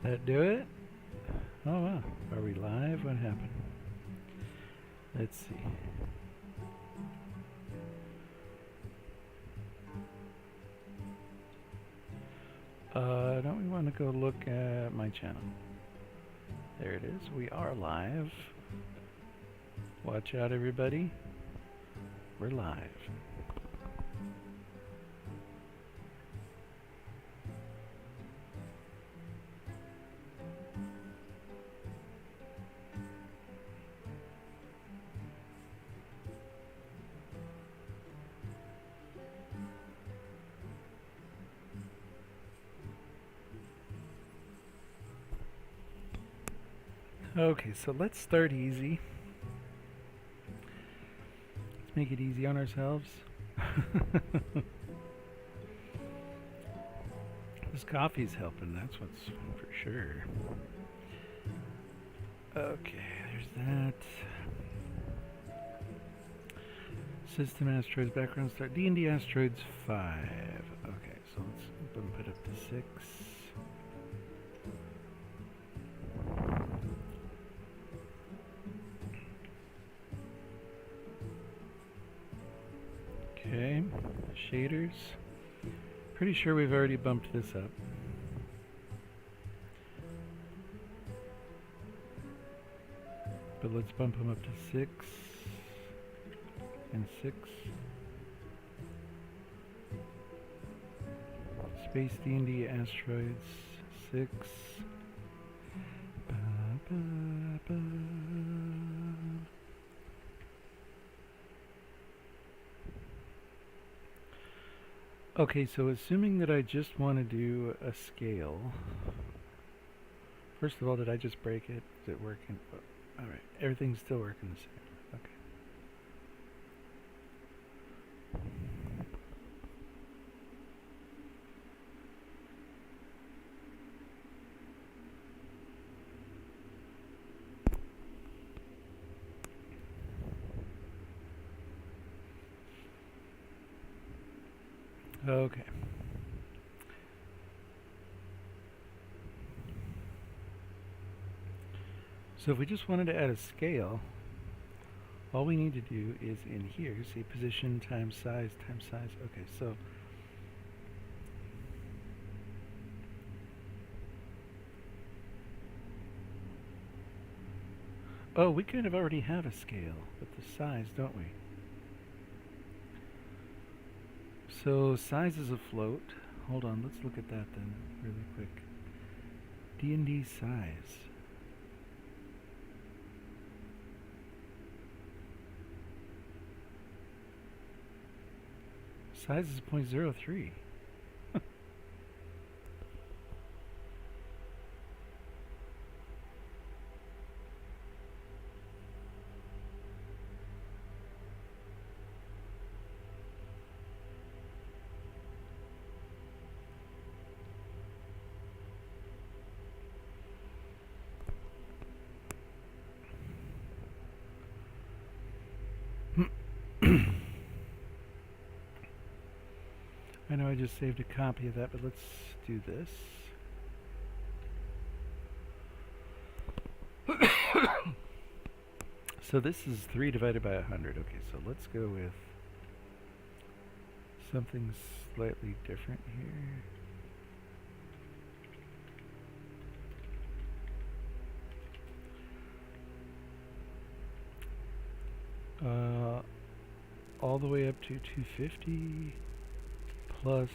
That do it? Oh wow. Are we live? What happened? Let's see. Don't we want to go look at my channel? There it is. We are live. Watch out, everybody. We're live. Okay, so let's start easy. Let's make it easy on ourselves. This coffee's helping, that's what's for sure. Okay, there's that. System Asteroids background start. D&D Asteroids 5. Okay, so let's bump it up to 6. Okay, shaders. Pretty sure we've already bumped this up. But let's bump them up to 6 and 6. Space D&D Asteroids 6. Ba, ba, ba. Okay, so assuming that I just want to do a scale. First of all, did I just break it? Is it working? Oh, alright, everything's still working the same. Okay. Okay. So if we just wanted to add a scale, all we need to do is in here, see position times size times size. Okay, so oh, we kind of already have a scale with the size, don't we? So size is a float. Hold on, let's look at that then really quick. D&D size. Size is 0.03. I know I just saved a copy of that, but let's do this. So this is 3 divided by 100. Okay, so let's go with something slightly different here. All the way up to 250 plus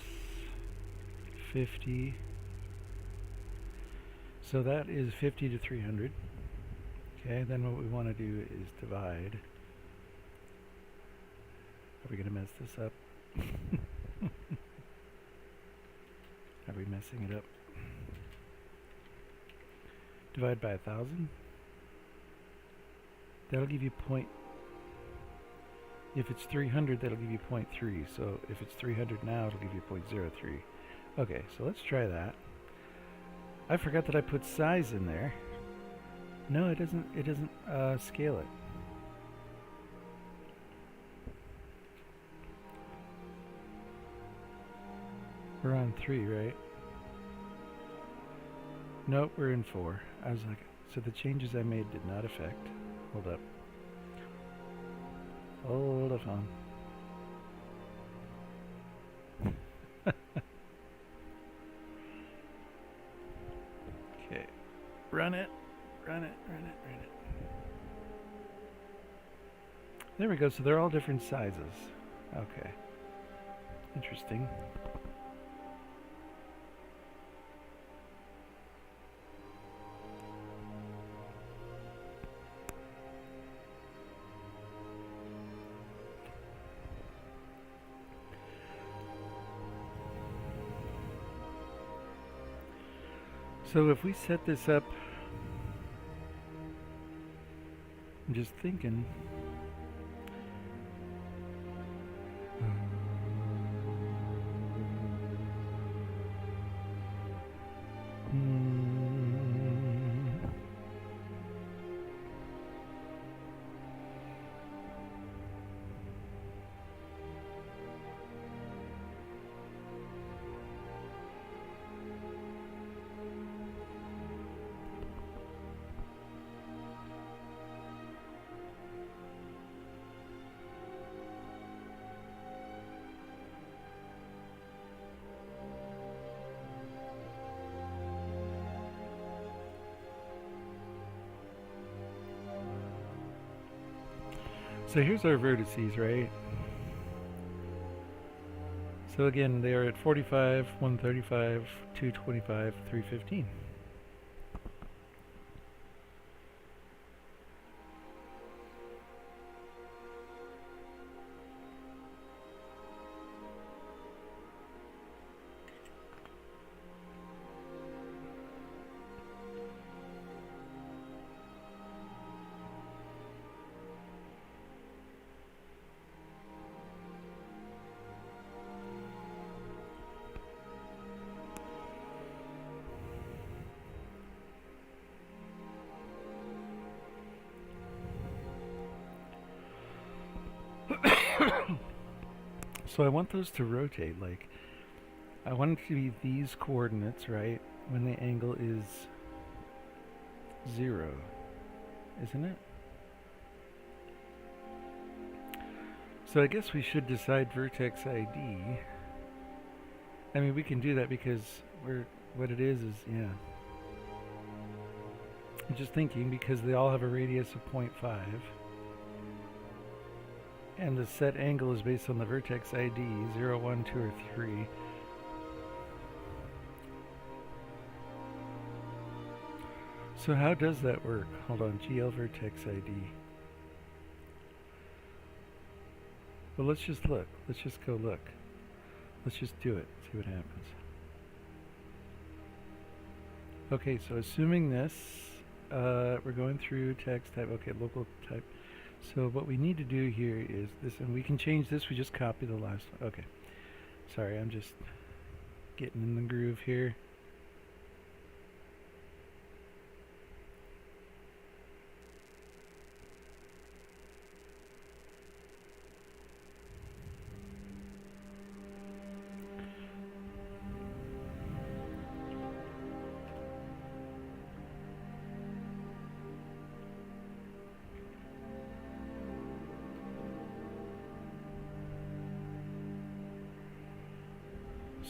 50. So that is 50 to 300. Okay, then what we want to do is divide. Are we going to mess this up? Are we messing it up? Divide by 1,000. That'll give you point. If it's 300, that'll give you 0.3. So if it's 300 now, it'll give you 0.03. Okay, so let's try that. I forgot that I put size in there. No, it doesn't. It doesn't scale it. We're on 3, right? Nope, we're in 4. I was like, so the changes I made did not affect. Hold up. Hold on. Okay. Run it. Run it. Run it. Run it. There we go. So they're all different sizes. Okay. Interesting. So if we set this up, I'm just thinking. So here's our vertices, right? So again, they are at 45, 135, 225, 315. So I want those to rotate, like, I want it to be these coordinates, right, when the angle is 0, isn't it? So I guess we should decide vertex ID. I mean, we can do that because what it is, yeah. I'm just thinking because they all have a radius of 0.5. And the set angle is based on the vertex ID, 0, 1, 2, or 3. So how does that work? Hold on, GL vertex ID. Well, let's just look. Let's just go look. Let's just do it, see what happens. Okay, so assuming this, we're going through text type, okay, local type. So what we need to do here is this, and we can change this, we just copy the last one. Okay, sorry, I'm just getting in the groove here.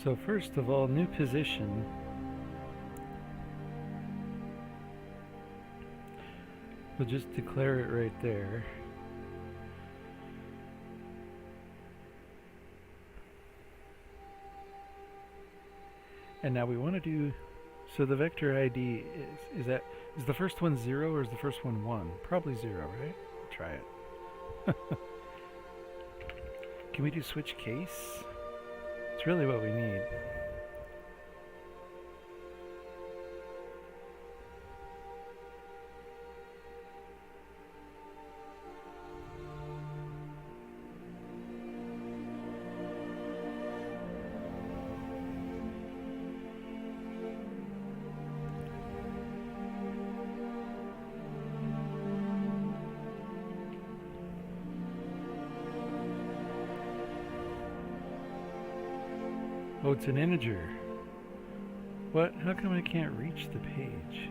So first of all, new position. We'll just declare it right there. And now we want to do, so the vector ID is the first one 0 or is the first one 1? Probably 0, right? Try it. Can we do switch case? It's really what we need. Oh, it's an integer. What? How come I can't reach the page?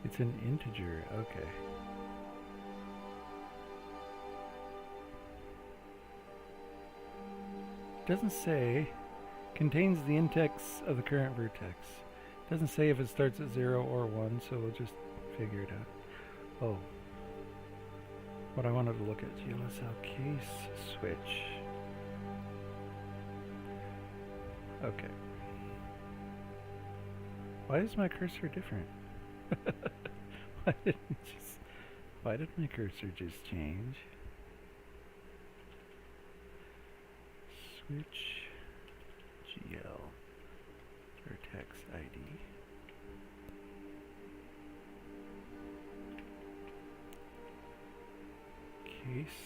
It's an integer. Okay. Doesn't say. Contains the index of the current vertex. Doesn't say if it starts at 0 or 1, so we'll just figure it out. Oh. What I wanted to look at, GLSL case switch. Okay. Why is my cursor different? Why did my cursor just change? Switch GL vertex ID. Case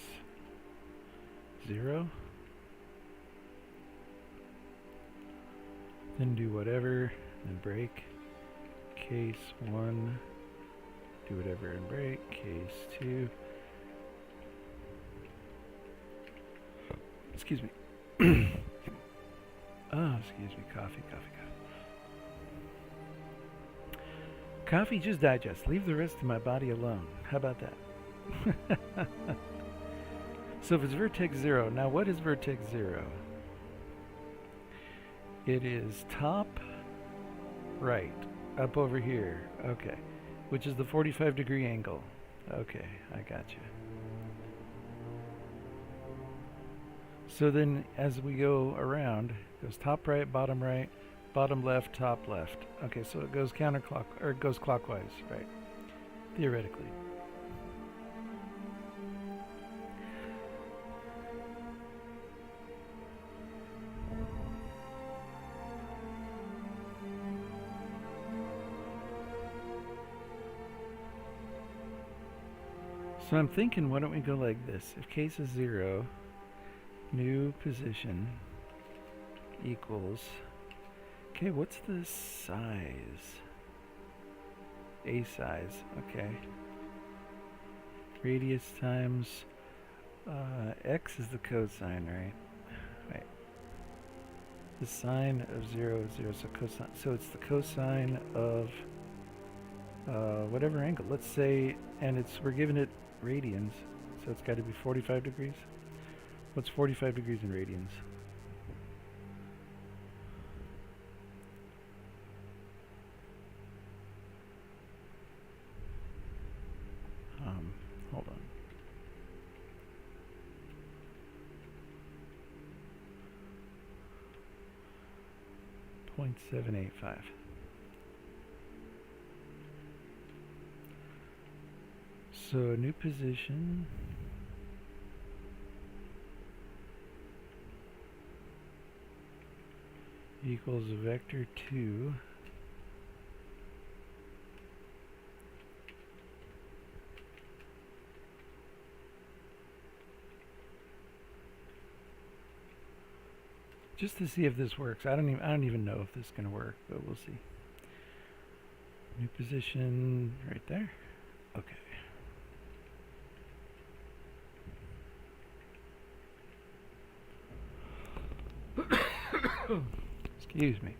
0. Then do whatever and break. Case 1. Do whatever and break. Case 2. Excuse me. Oh, excuse me. Coffee. Coffee, just digest. Leave the rest of my body alone. How about that? So if it's vertex 0, now what is vertex 0? It is top right, up over here. Okay. Which is the 45-degree angle. Okay, I got you. So then as we go around, it goes top right, bottom left, top left. Okay, so it goes it goes clockwise, right? Theoretically. So I'm thinking, why don't we go like this? If case is 0, new position equals, okay, what's the size? A size, okay. Radius times, x is the cosine, right? Right. The sine of 0 is 0, so cosine, so it's the cosine of whatever angle. Let's say, and we're giving it radians, so it's got to be 45 degrees. What's 45 degrees in radians? Hold on. .785. So new position equals vector 2 just to see if this works. I don't even know if this is going to work, but we'll see. New position right there. Okay. Excuse me.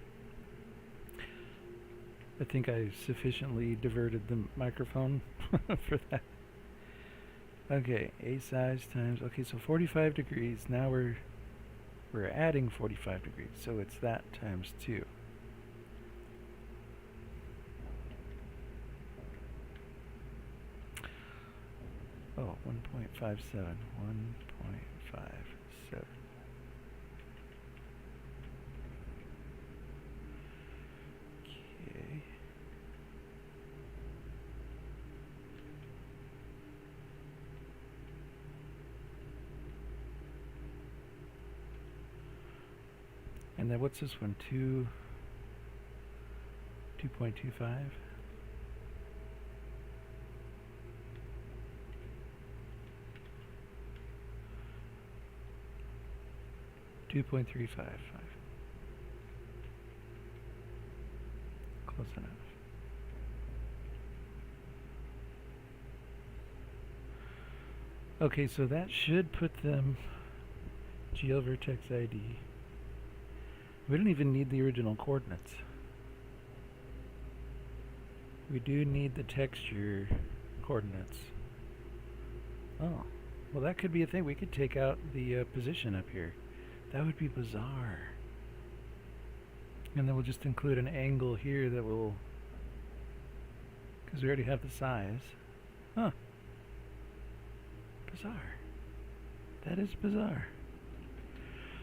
I think I sufficiently diverted the microphone for that. Okay, A size times, okay, so 45 degrees. Now we're adding 45 degrees, so it's that times 2. Oh, 1.57. 1.57. Okay. And then what's this one? 2.25? $2.355. Close enough. Okay, so that should put them GL vertex ID. We don't even need the original coordinates. We do need the texture coordinates. Oh, well that could be a thing. We could take out the position up here. That would be bizarre. And then we'll just include an angle here that will, because we already have the size. Huh. Bizarre. That is bizarre.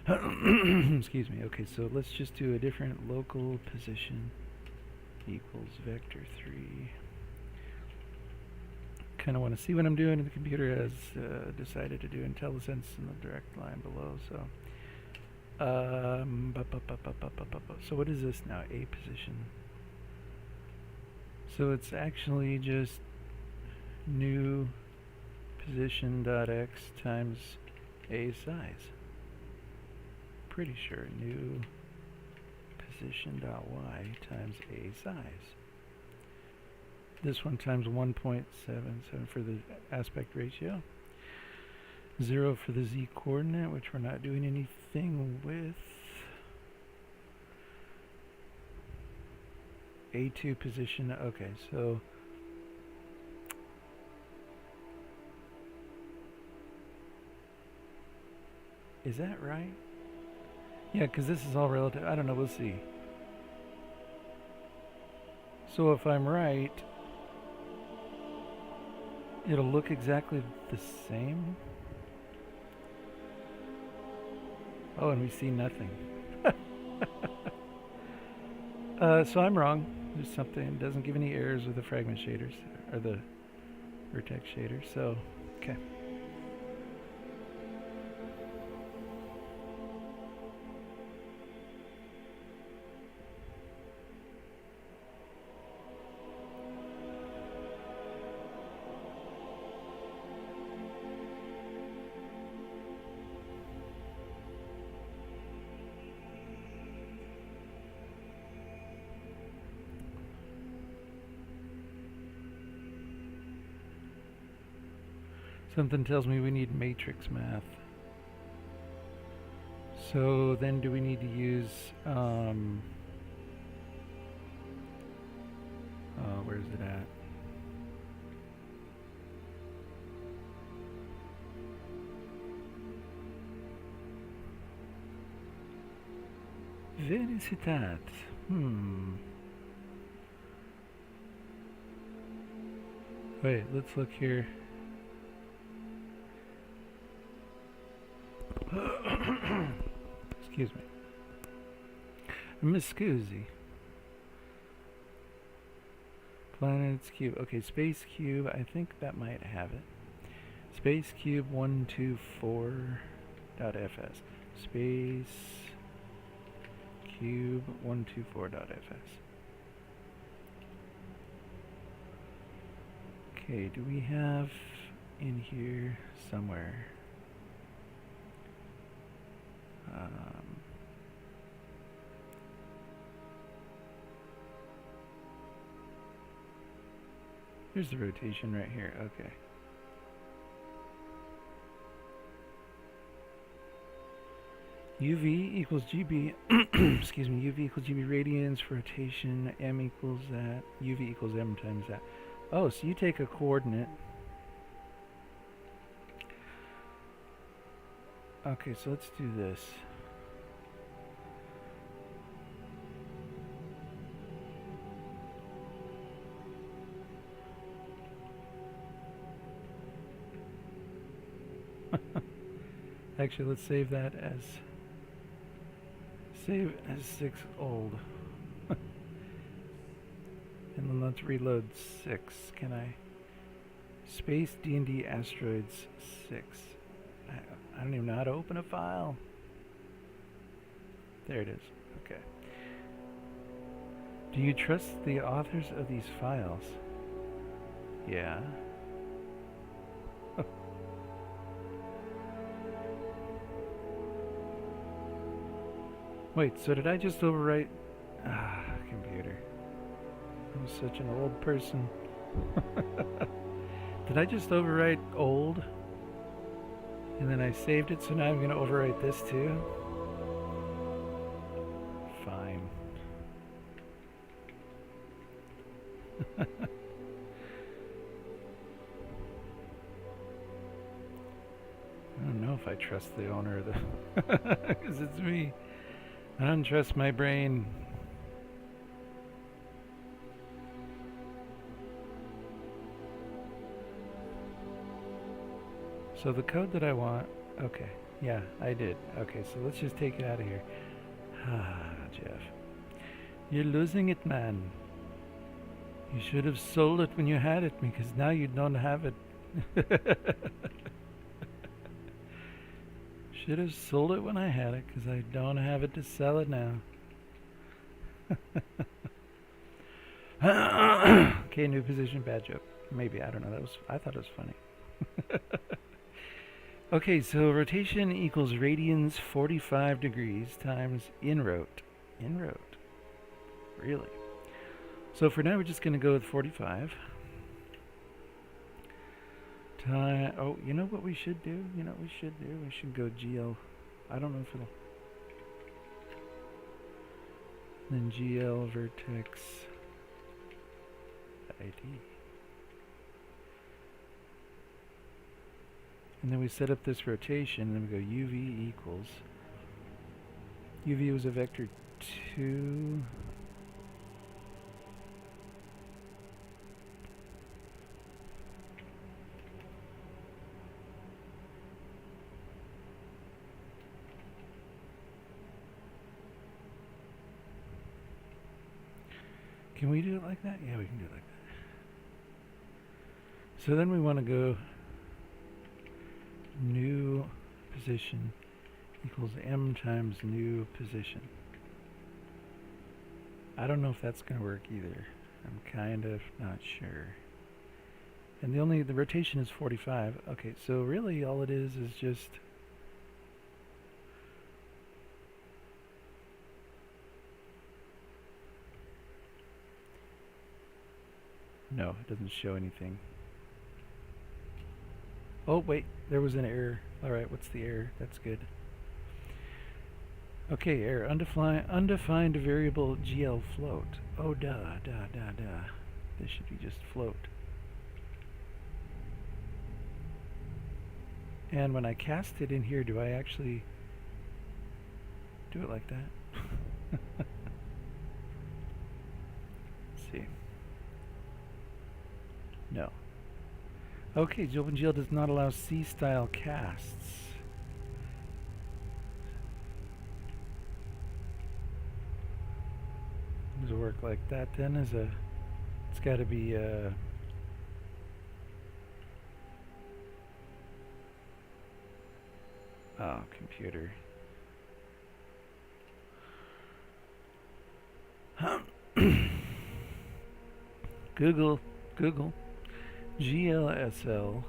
Excuse me. Okay, so let's just do a different local position equals vector 3. Kind of want to see what I'm doing, and the computer has decided to do IntelliSense in the direct line below. So, so what is this now? A position. So it's actually just new position.x times a size. Pretty sure new position.y times a size. This one times 1.77 for the aspect ratio. 0 for the z coordinate, which we're not doing anything with. A2 position, okay, so is that right? Yeah, because this is all relative. I don't know, we'll see. So if I'm right, it'll look exactly the same. Oh, and we see nothing. So I'm wrong. There's something, it doesn't give any errors with the fragment shaders, or the vertex shaders, so, okay. Something tells me we need matrix math. So then do we need to use, where's it at? Velocitat. Wait, let's look here. Excuse me. Miss Scusi. Planets cube. Okay, space cube. I think that might have it. Space cube 124.fs. Space cube 124.fs. Okay, do we have in here somewhere? Here's the rotation right here. Okay. UV equals GB, excuse me, UV equals GB radians for rotation, M equals that, UV equals M times that. Oh, so you take a coordinate. Okay, so let's do this. Actually, let's save that as 6 old. And then let's reload 6. Can I? Space D&D Asteroids 6. I don't even know how to open a file. There it is. Okay. Do you trust the authors of these files? Yeah. Wait, so did I just overwrite? Computer. I'm such an old person. Did I just overwrite old? And then I saved it, so now I'm going to overwrite this too. Fine. I don't know if I trust the owner of the... because it's me. I don't trust my brain. So the code that I want... Okay, yeah, I did. Okay, so let's just take it out of here. Ah, Jeff. You're losing it, man. You should have sold it when you had it, because now you don't have it. Should have sold it when I had it, because I don't have it to sell it now. Okay, new position, bad joke. Maybe, I don't know. I thought it was funny. Okay, so rotation equals radians 45 degrees times inrot. Inrot. Really? So for now, we're just going to go with 45. Oh, you know what we should do? You know what we should do? We should go GL. I don't know if it'll... Then GL vertex ID. And then we set up this rotation, and then we go UV equals... UV was a vector 2... Can we do it like that? Yeah, we can do it like that. So then we want to go new position equals m times new position. I don't know if that's going to work either. I'm kind of not sure. And the rotation is 45. Okay, so really all it is just... No, it doesn't show anything. Oh, wait, there was an error. Alright, what's the error? That's good. Okay, error. Undefined variable GL float. Oh, duh. This should be just float. And when I cast it in here, do I actually do it like that? Let's see. No. Okay, OpenGL does not allow C-style casts. Does it work like that then? It's got to be oh, computer. Google. GLSL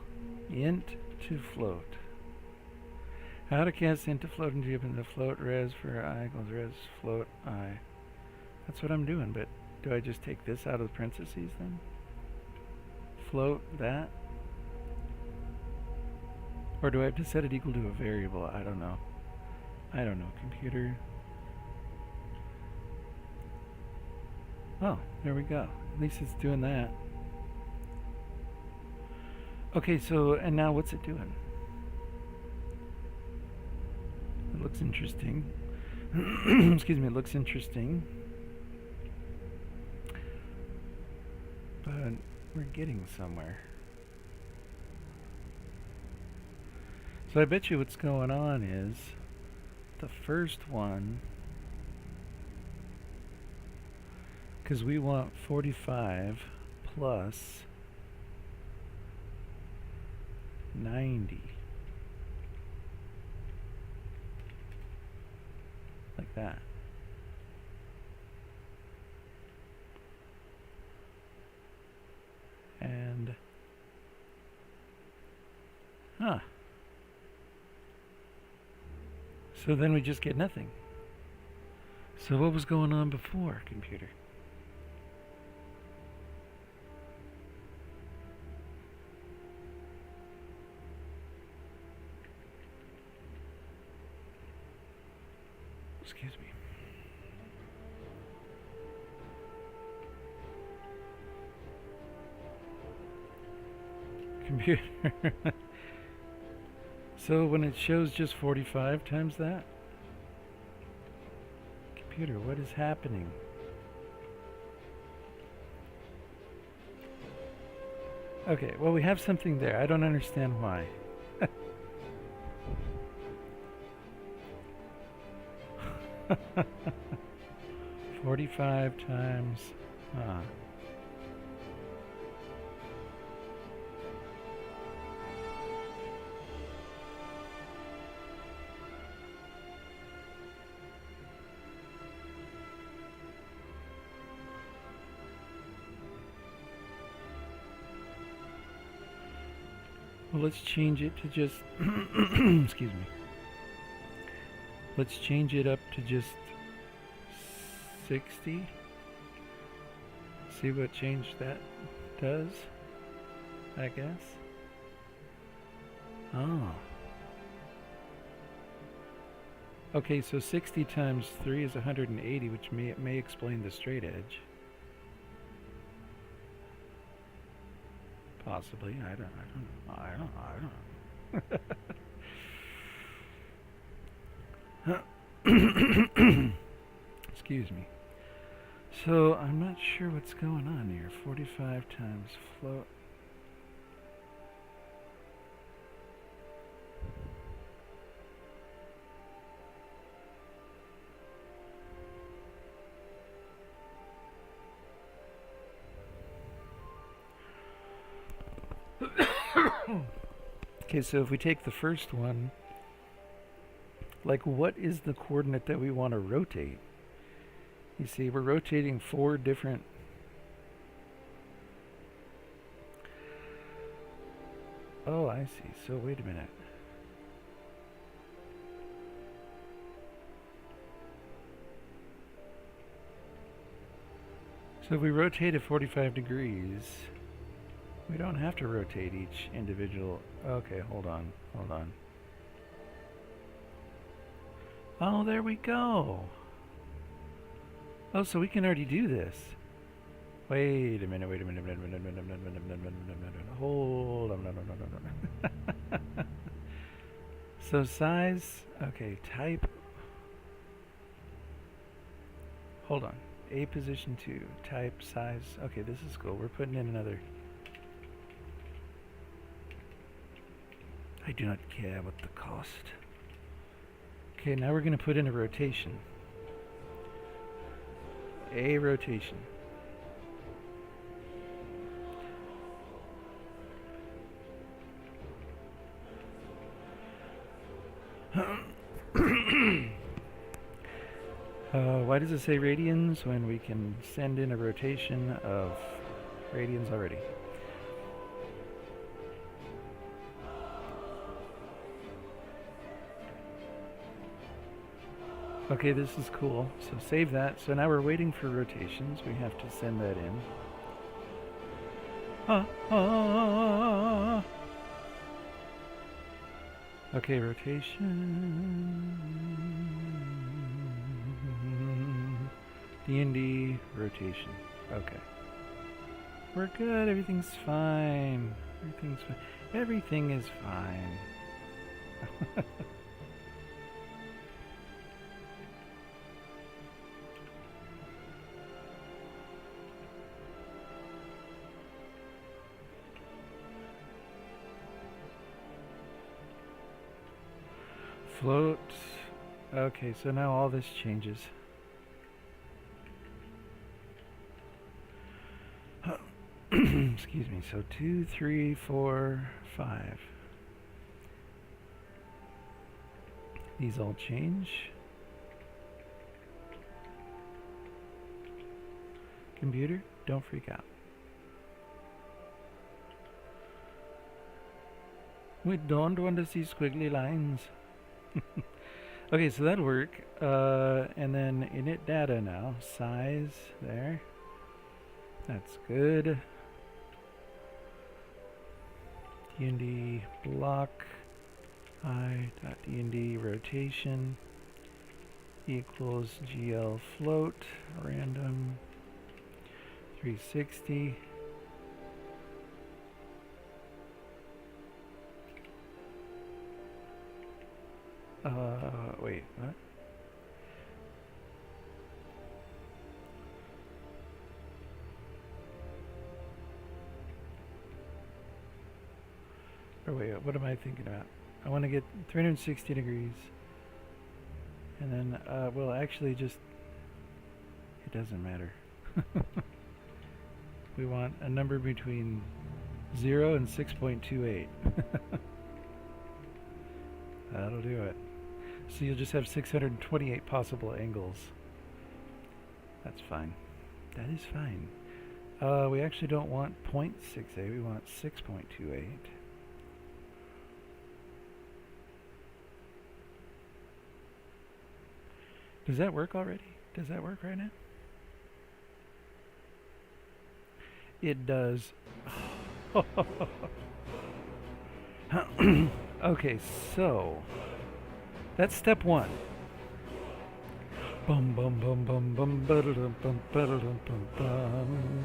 int to float. How to cast int to float and into float res for I equals res float I. That's what I'm doing, but do I just take this out of the parentheses then? Float that? Or do I have to set it equal to a variable? I don't know. Computer. Oh, there we go. At least it's doing that. Okay, so, and now what's it doing? It looks interesting. Excuse me, it looks interesting. But we're getting somewhere. So I bet you what's going on is the first one, because we want 45 plus 90. Like that. And so then we just get nothing. So what was going on before, computer? Excuse me. Computer. So when it shows just 45 times that? Computer, what is happening? Okay, well we have something there. I don't understand why. 45 times. Well, let's change it to just excuse me. Let's change it up to just 60. See what change that does, I guess. Oh. Okay, so 60 times 3 is 180, which may explain the straight edge. Possibly. I don't know. Excuse me. So I'm not sure what's going on here. 45 times float. Okay, so if we take the first one, like what is the coordinate that we want to rotate? You see, we're rotating 4 different... Oh, I see. So wait a minute. So if we rotate it 45 degrees, we don't have to rotate each individual... Okay, hold on. Oh, there we go. Oh, so we can already do this. Wait a minute. Hold on. So size, okay, type. Hold on. A position 2, type, size. Okay, this is cool. We're putting in another. I do not care what the cost. Okay, now we're going to put in a rotation. A rotation. Why does it say radians when we can send in a rotation of radians already? Okay, this is cool. So save that. So now we're waiting for rotations. We have to send that in. Okay, rotation. D&D rotation. Okay. We're good. Everything's fine. Everything is fine. Float. Okay, so now all this changes. Excuse me. So 2, 3, 4, 5. These all change. Computer, don't freak out. We don't want to see squiggly lines. Okay, so that'll work. And then init data now. Size there. That's good. D&D block. I.D&D rotation. equals GL float random 360. Wait, what? Or wait, what am I thinking about? I want to get 360 degrees. And then, well, actually just, it doesn't matter. We want a number between 0 and 6.28. That'll do it. So you'll just have 628 possible angles. That's fine. That is fine. We actually don't want 0.68, we want 6.28. Does that work already? Does that work right now? It does. Okay, so that's step one. Bum bum bum bum bum ba-da-dum bum ba-da-dum bum bum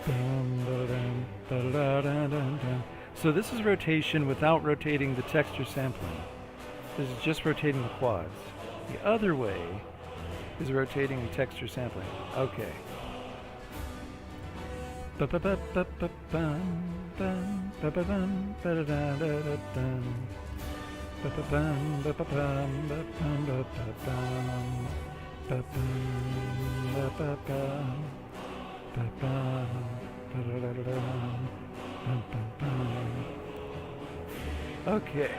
bum ba-da-dum ba-da-da-da-da-dum. So this is rotation without rotating the texture sampling. This is just rotating the quads. The other way is rotating the texture sampling. Okay. Okay.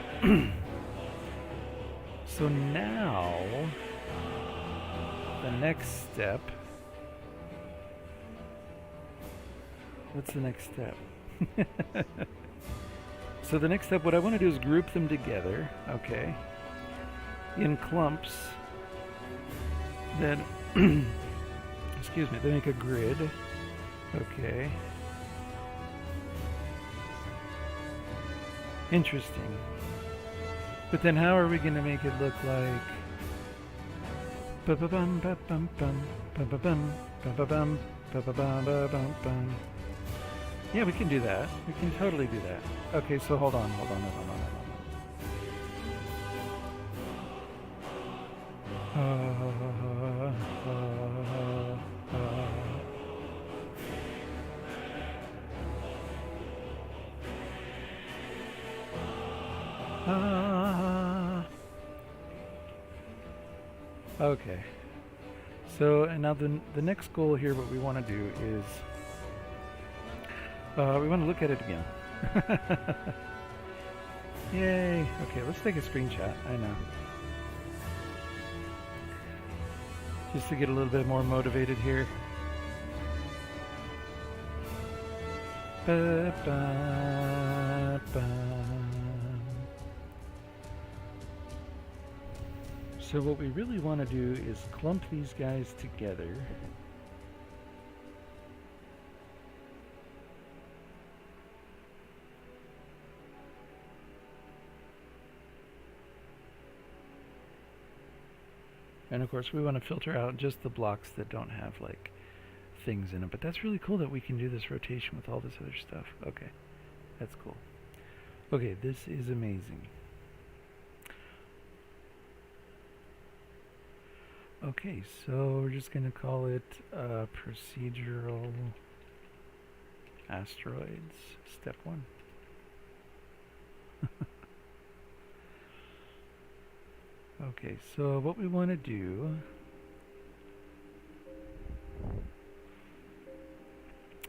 So now the next step. What's the next step? So the next step, what I want to do is group them together, okay, in clumps that, excuse me, they make a grid, okay. Interesting. But then how are we going to make it look like ba-ba-bum, ba-bum-bum, ba-ba-bum, ba-ba-bum, ba-ba-bum, yeah, we can do that. We can totally do that. Okay, so hold on. Okay. So, and now the next goal here, what we want to do is we want to look at it again. Yay! Okay, let's take a screenshot. I know. Just to get a little bit more motivated here. So what we really want to do is clump these guys together. And of course we want to filter out just the blocks that don't have like things in them. But that's really cool that we can do this rotation with all this other stuff. Okay, that's cool. Okay, this is amazing. Okay, so we're just going to call it Procedural Asteroids, step 1. Okay, so what we want to do,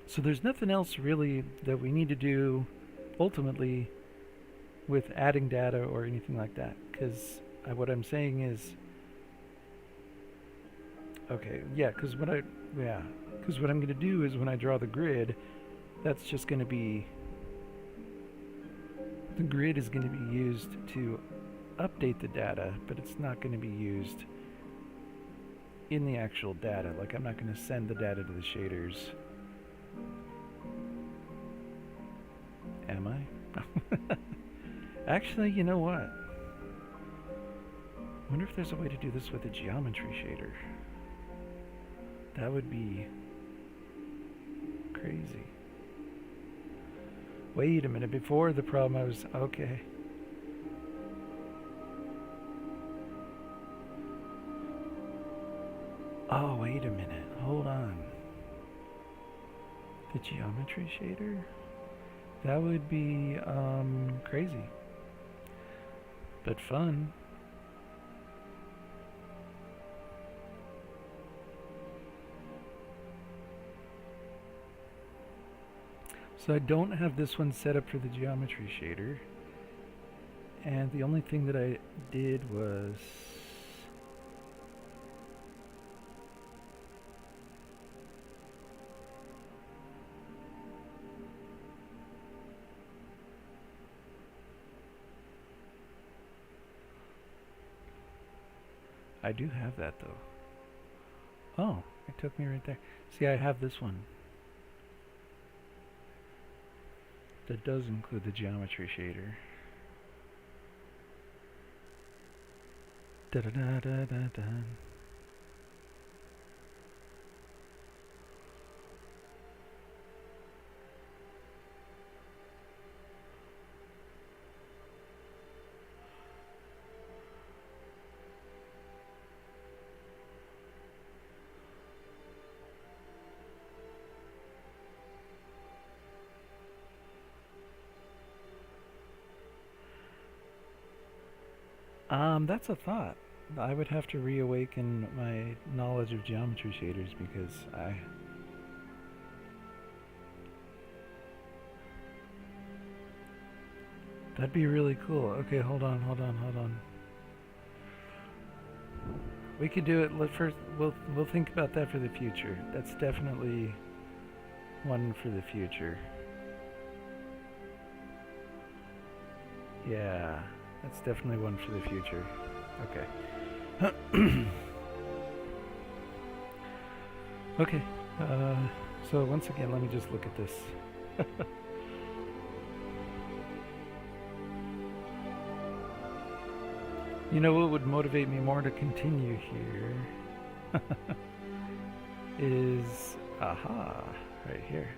so there's nothing else really that we need to do ultimately with adding data or anything like that, because what I'm saying is, okay, yeah, because what I'm going to do is when I draw the grid, that's just going to be, the grid is going to be used to update the data, but it's not going to be used in the actual data. Like, I'm not going to send the data to the shaders. Am I? Actually, you know what? wonder if there's a way to do this with a geometry shader. That would be crazy. Wait a minute, before the problem I was... Okay. Oh, wait a minute. Hold on. The geometry shader? That would be, crazy. But fun. So I don't have this one set up for the geometry shader. And the only thing that I did was... I do have that though. Oh, it took me right there. See, I have this one. That does include the geometry shader. Da da da da da da. That's a thought. I would have to reawaken my knowledge of geometry shaders because that'd be really cool. Okay, hold on. We could do it. First, we'll think about that for the future. That's definitely one for the future. Yeah. That's definitely one for the future. Okay. Okay. So once again, let me just look at this. You know what would motivate me more to continue here is, aha, right here.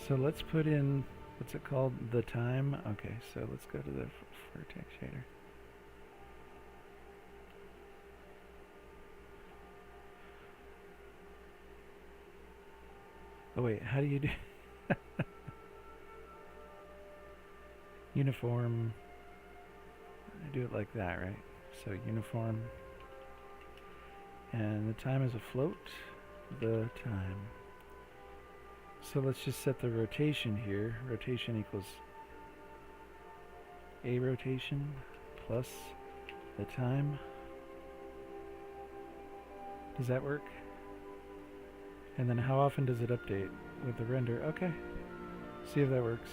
So let's put in, what's it called? The time. Okay, so let's go to the vertex shader. Oh wait, how do you do uniform? I do it like that, right? So uniform, and the time is a float. The time. So let's just set the rotation here. Rotation equals a rotation plus the time. Does that work? And then how often does it update with the render? Okay. See if that works.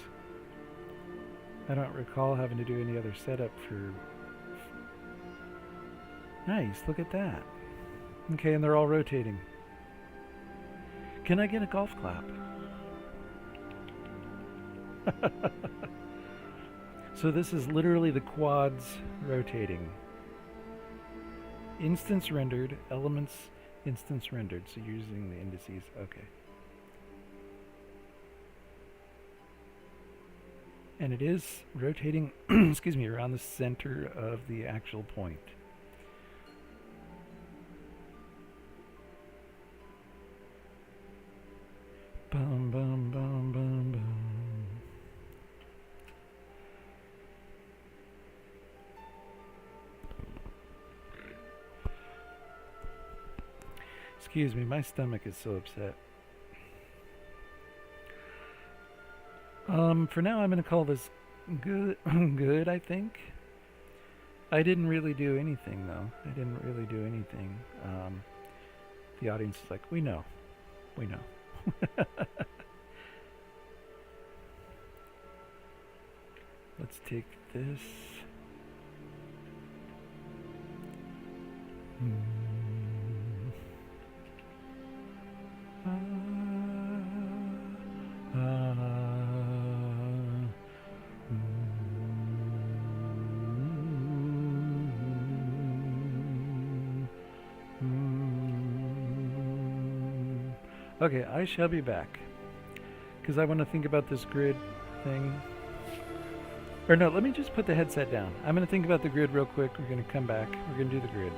I don't recall having to do any other setup for... Nice, look at that. Okay, and they're all rotating. Can I get a golf clap? So this is literally the quads rotating. Instance rendered, elements instance rendered. So you're using the indices. Okay. And it is rotating, excuse me, around the center of the actual point. Bum, bum, bum, bum, bum. Excuse me, my stomach is so upset. For now I'm going to call this good, good, I think. I didn't really do anything, though. I didn't really do anything. The audience is like, we know. We know. Let's take this. Okay, I shall be back. Because I want to think about this grid thing. Or no, let me just put the headset down. I'm going to think about the grid real quick. We're going to come back. We're going to do the grid.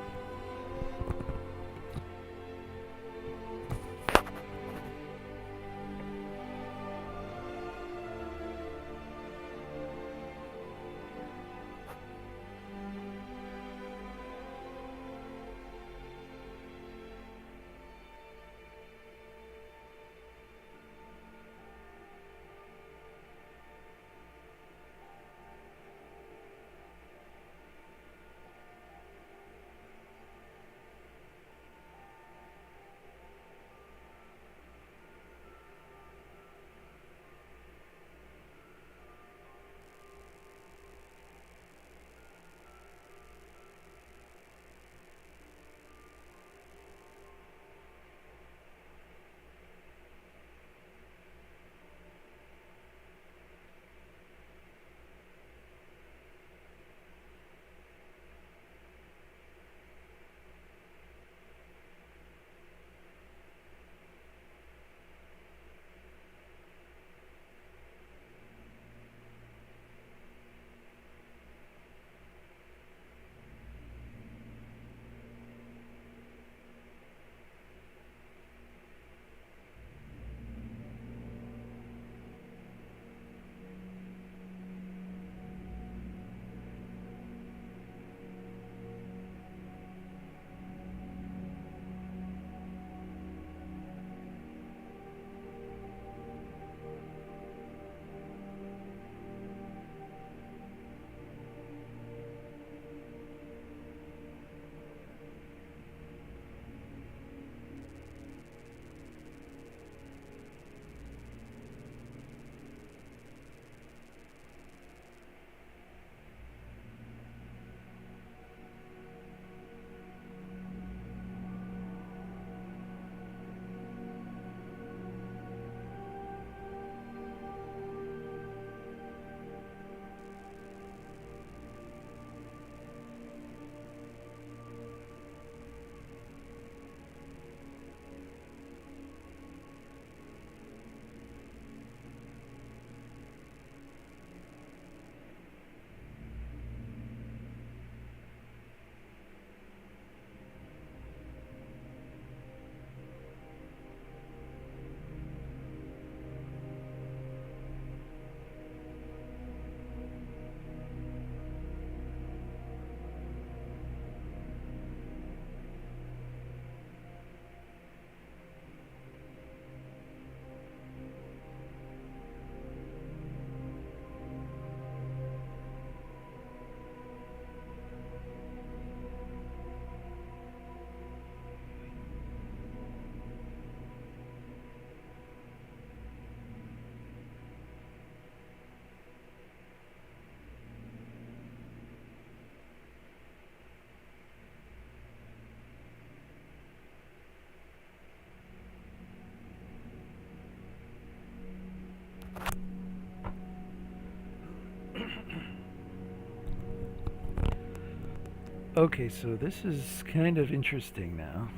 Okay, so this is kind of interesting now.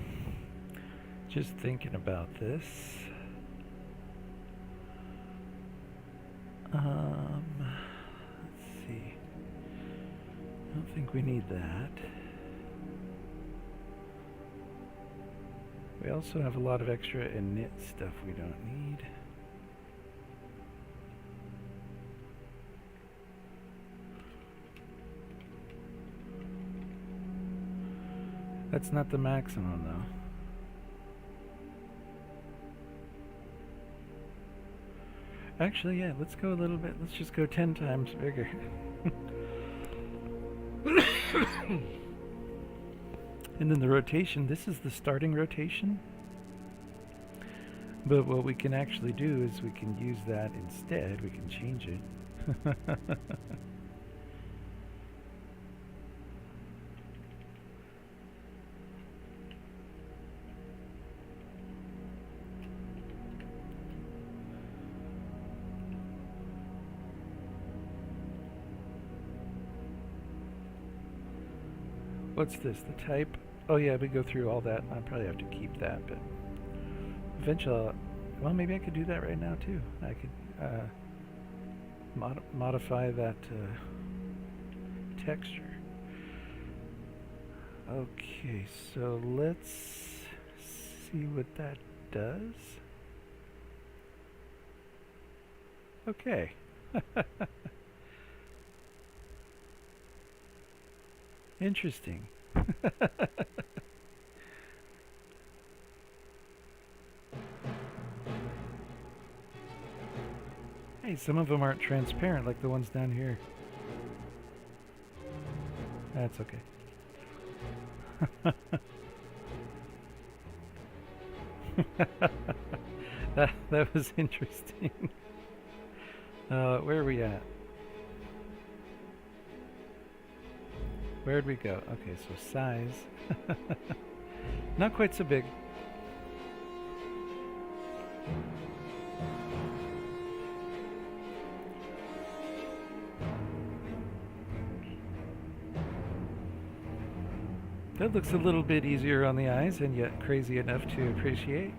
Just thinking about this. Let's see. I don't think we need that. We also have a lot of extra init stuff we don't need. That's not the maximum though. Actually, yeah, let's go a little bit. Let's just go 10 times bigger. And then the rotation, this is the starting rotation. But what we can actually do is we can use that instead. We can change it. What's this? The type? Oh yeah, we go through all that. I probably have to keep that, but Eventually, well, maybe I could do that right now too. I could modify that texture. Okay, so let's see what that does. Okay. Interesting. Hey, some of them aren't transparent like the ones down here. That's okay. that was interesting. Where are we at? Where'd we go? Okay, so size. Not quite so big. That looks a little bit easier on the eyes and yet crazy enough to appreciate.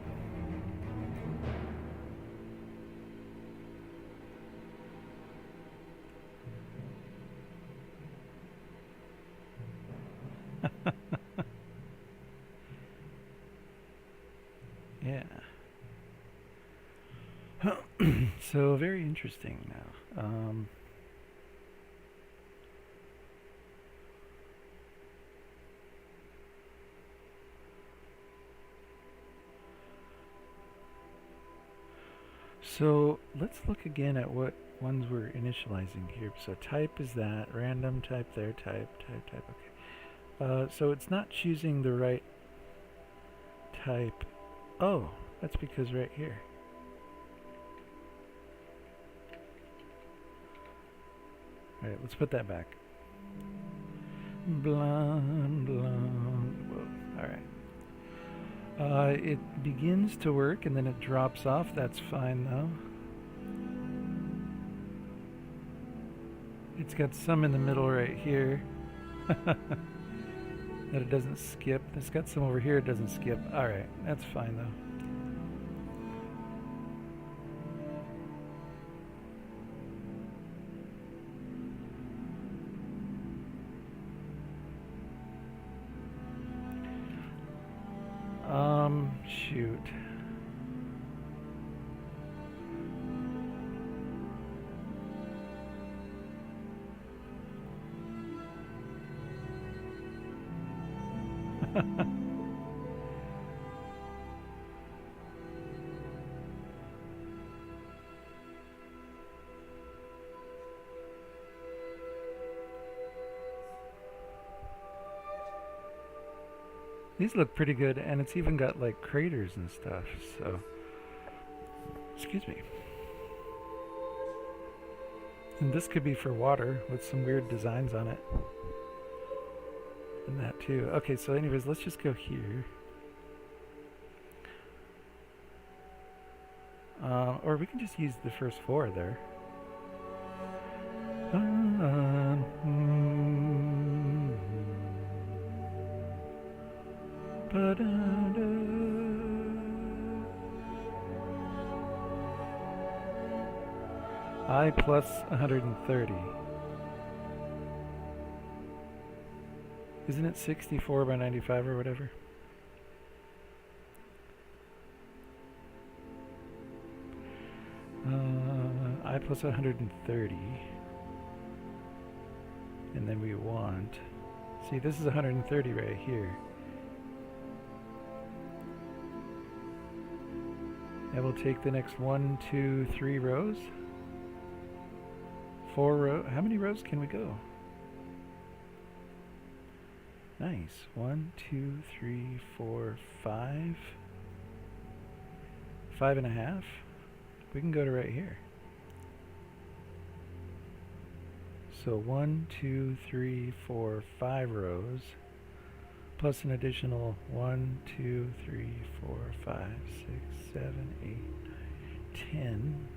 Yeah. So very interesting now. So let's look again at what ones we're initializing here. So type is that, random, type there, type, okay. So it's not choosing the right type. Oh, that's because right here. Alright, let's put that back. Blonde, blonde, whoa, alright. It begins to work and then it drops off. That's fine though. It's got some in the middle right here that it doesn't skip. It's got some over here it doesn't skip. Alright, that's fine though. Shoot. These look pretty good, and it's even got like craters and stuff, so excuse me. And this could be for water with some weird designs on it. And that too. Okay, so anyways, let's just go here. Or we can just use the first four there. I plus 130. Isn't it 64 by 95 or whatever? I plus 130. And then we want... See, this is 130 right here. And we'll take the next 1, 2, 3 rows. 4 rows. How many rows can we go? Nice. 1, 2, 3, 4, 5. 5.5. We can go to right here. So 1, 2, 3, 4, 5 rows. Plus an additional 1, 2, 3, 4, 5, 6, 7, 8, 9, 10,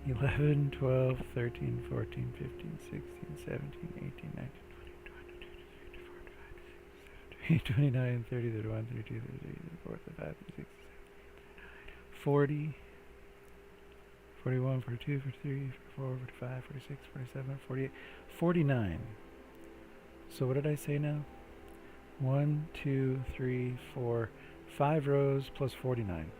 11, 12, 13, 14, 15, 16, 17, 18, 19, 20, 21, 22, 23, 24, 25, 26, 27, 28, 29, 30, 31, 32, 33, 34, 35, 36, 40, 41, 42, 43, 44, 45, 46, 47, 48, 49. So what did I say now? 1, 2, 3, 4, 5 rows plus 49.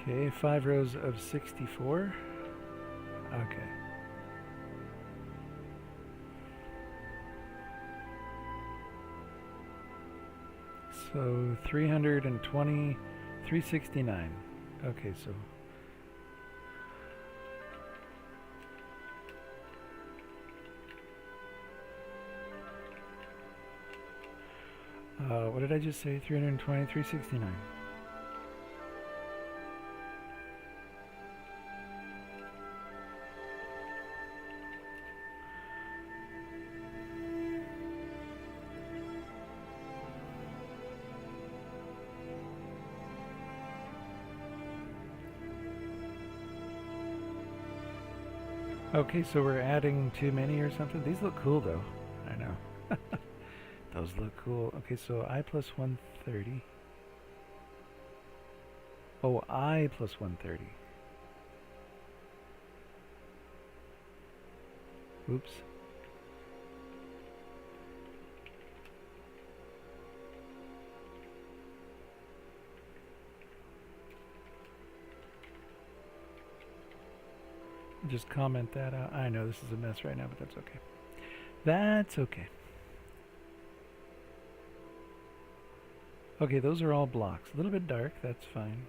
Okay, 5 rows of 64. Okay. So 320, 369. Okay, so what did I just say? 320, 369. Okay, so we're adding too many or something. These look cool though. I know. Those look cool. Okay, so I plus 130. Oh, I plus 130. Oops. Just comment that out. I know this is a mess right now, but that's okay. That's okay. Okay, those are all blocks. A little bit dark, that's fine.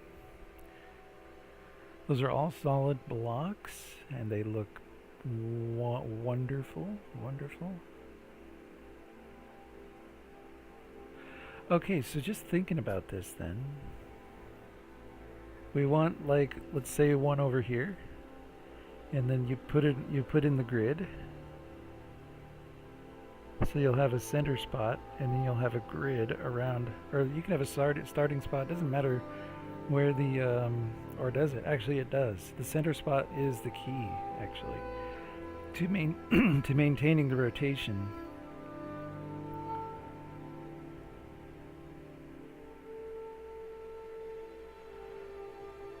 Those are all solid blocks, and they look wonderful. Wonderful. Okay, so just thinking about this then. We want, like, let's say one over here. And then you put in the grid. So you'll have a center spot, and then you'll have a grid around, or you can have a starting spot. It doesn't matter where the, or does it? Actually, it does. The center spot is the key, actually, to maintaining the rotation.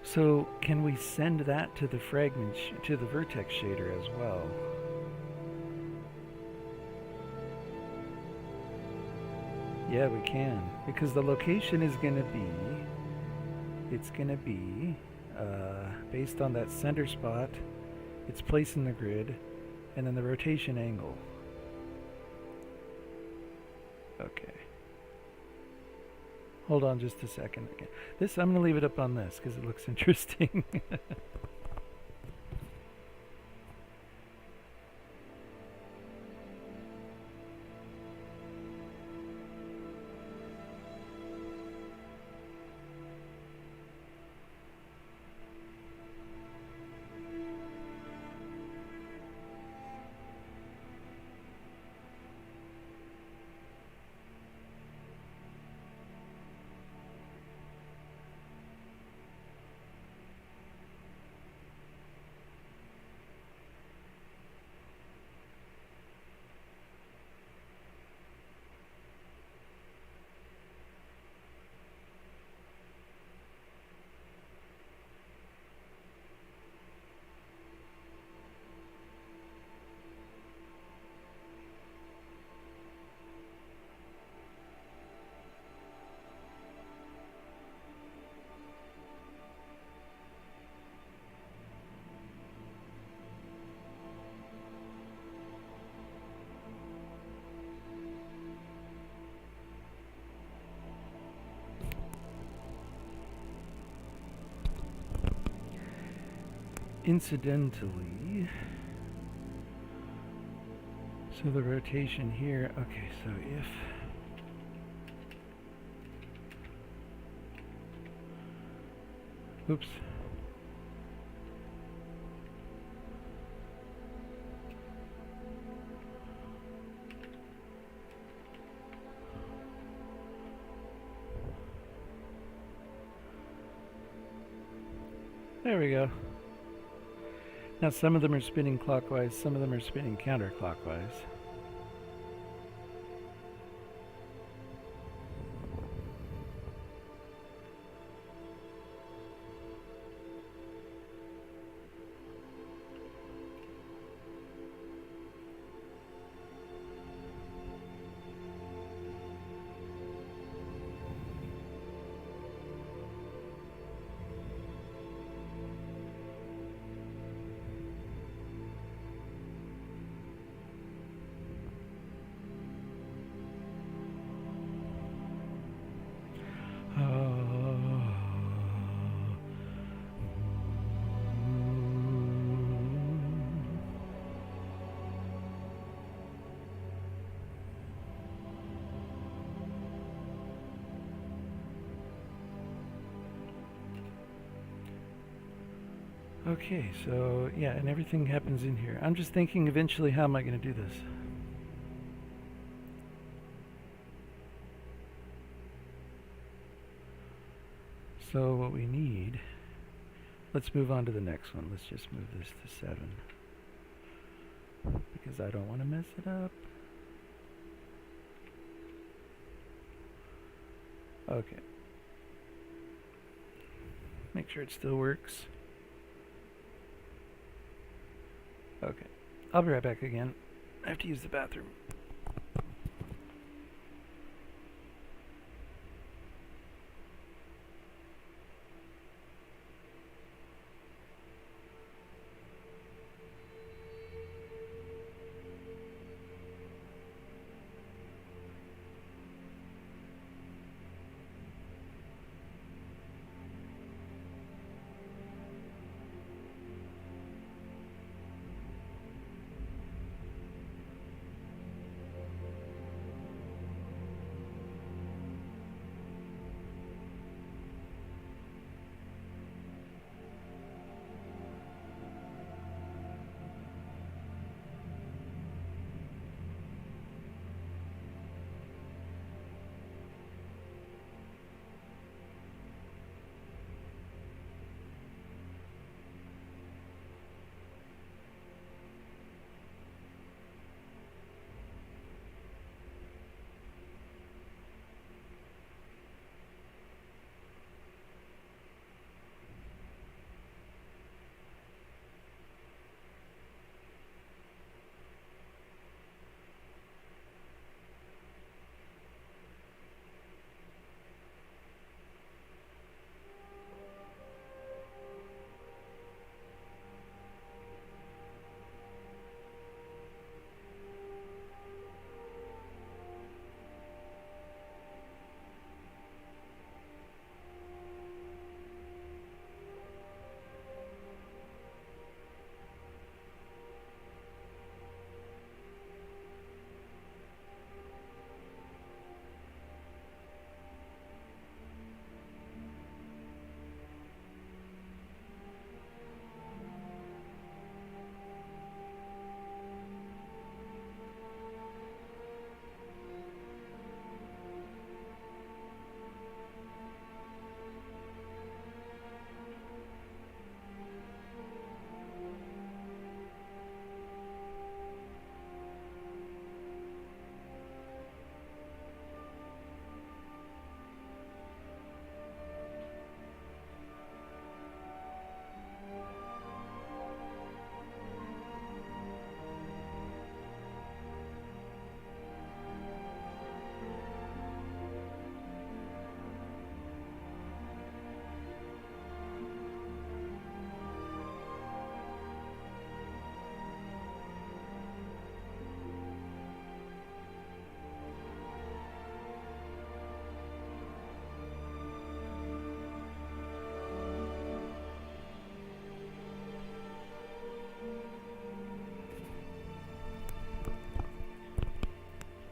So can we send that to the fragment, to the vertex shader as well? Yeah, we can, because the location is going to be, it's going to be based on that center spot, its place in the grid, and then the rotation angle. Okay. Hold on just a second. This, I'm going to leave it up on this because it looks interesting. Incidentally, so the rotation here, okay, so if oops. There we go. Now some of them are spinning clockwise, some of them are spinning counterclockwise. Okay, so yeah, and everything happens in here. I'm just thinking eventually, how am I going to do this? So what we need, let's move on to the next one. Let's just move this to 7 because I don't want to mess it up. Okay. Make sure it still works. Okay. I'll be right back again. I have to use the bathroom.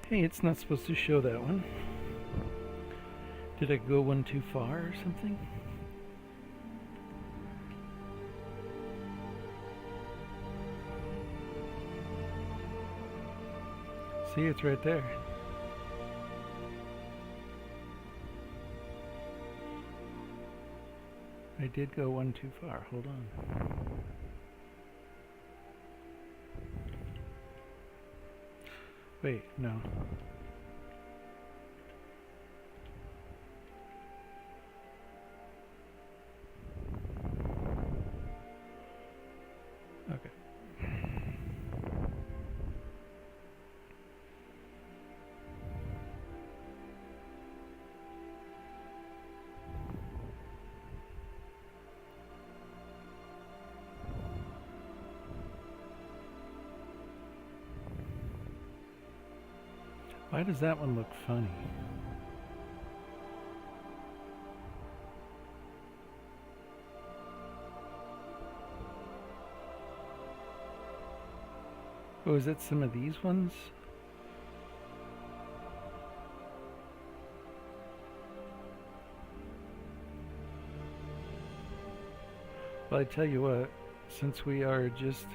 Hey, it's not supposed to show that one. Did I go one too far or something? See, it's right there. I did go one too far. Hold on. Wait, no. Okay. Why does that one look funny? Oh, is it some of these ones? Well, I tell you what, since we are just...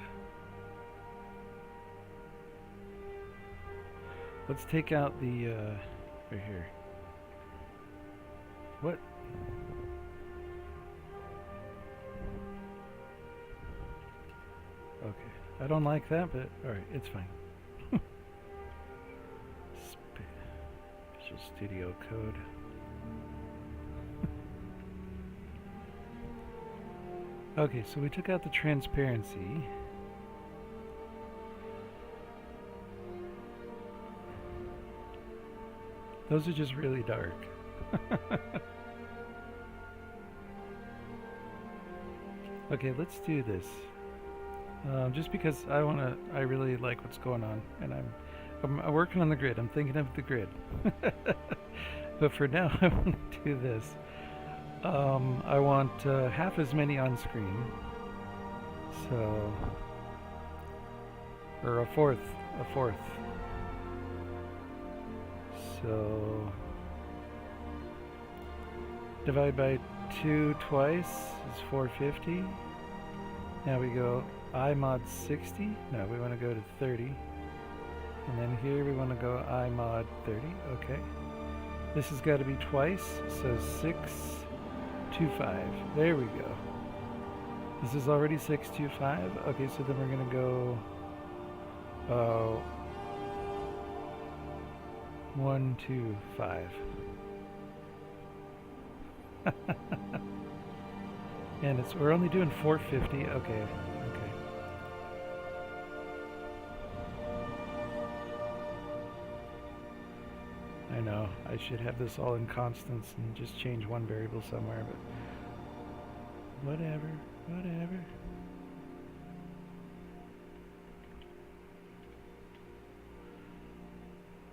Let's take out the, right here. What? Okay. I don't like that, but alright, it's fine. Visual Studio Code. Okay, so we took out the transparency. Those are just really dark. Okay, let's do this. Just because I really like what's going on, and I'm working on the grid. I'm thinking of the grid. But for now, I want to do this. I want half as many on screen. So, or a fourth. So, divide by 2 twice is 450. Now we go I mod 60. No, we want to go to 30. And then here we want to go I mod 30. Okay. This has got to be twice, so 625. There we go. This is already 625. Okay, so then we're going to go 125. And we're only doing 450. Okay. I know, I should have this all in constants and just change one variable somewhere, but whatever.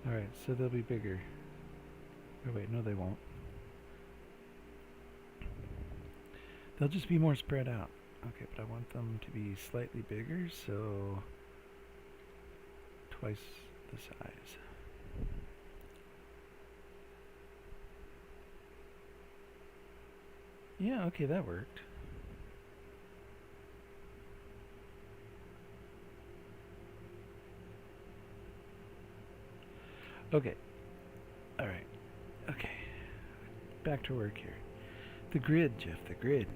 Alright, so they'll be bigger. Oh wait, no they won't. They'll just be more spread out. Okay, but I want them to be slightly bigger, so twice the size. Yeah, okay, that worked. Okay. Alright. Okay. Back to work here. The grid, Jeff, the grid.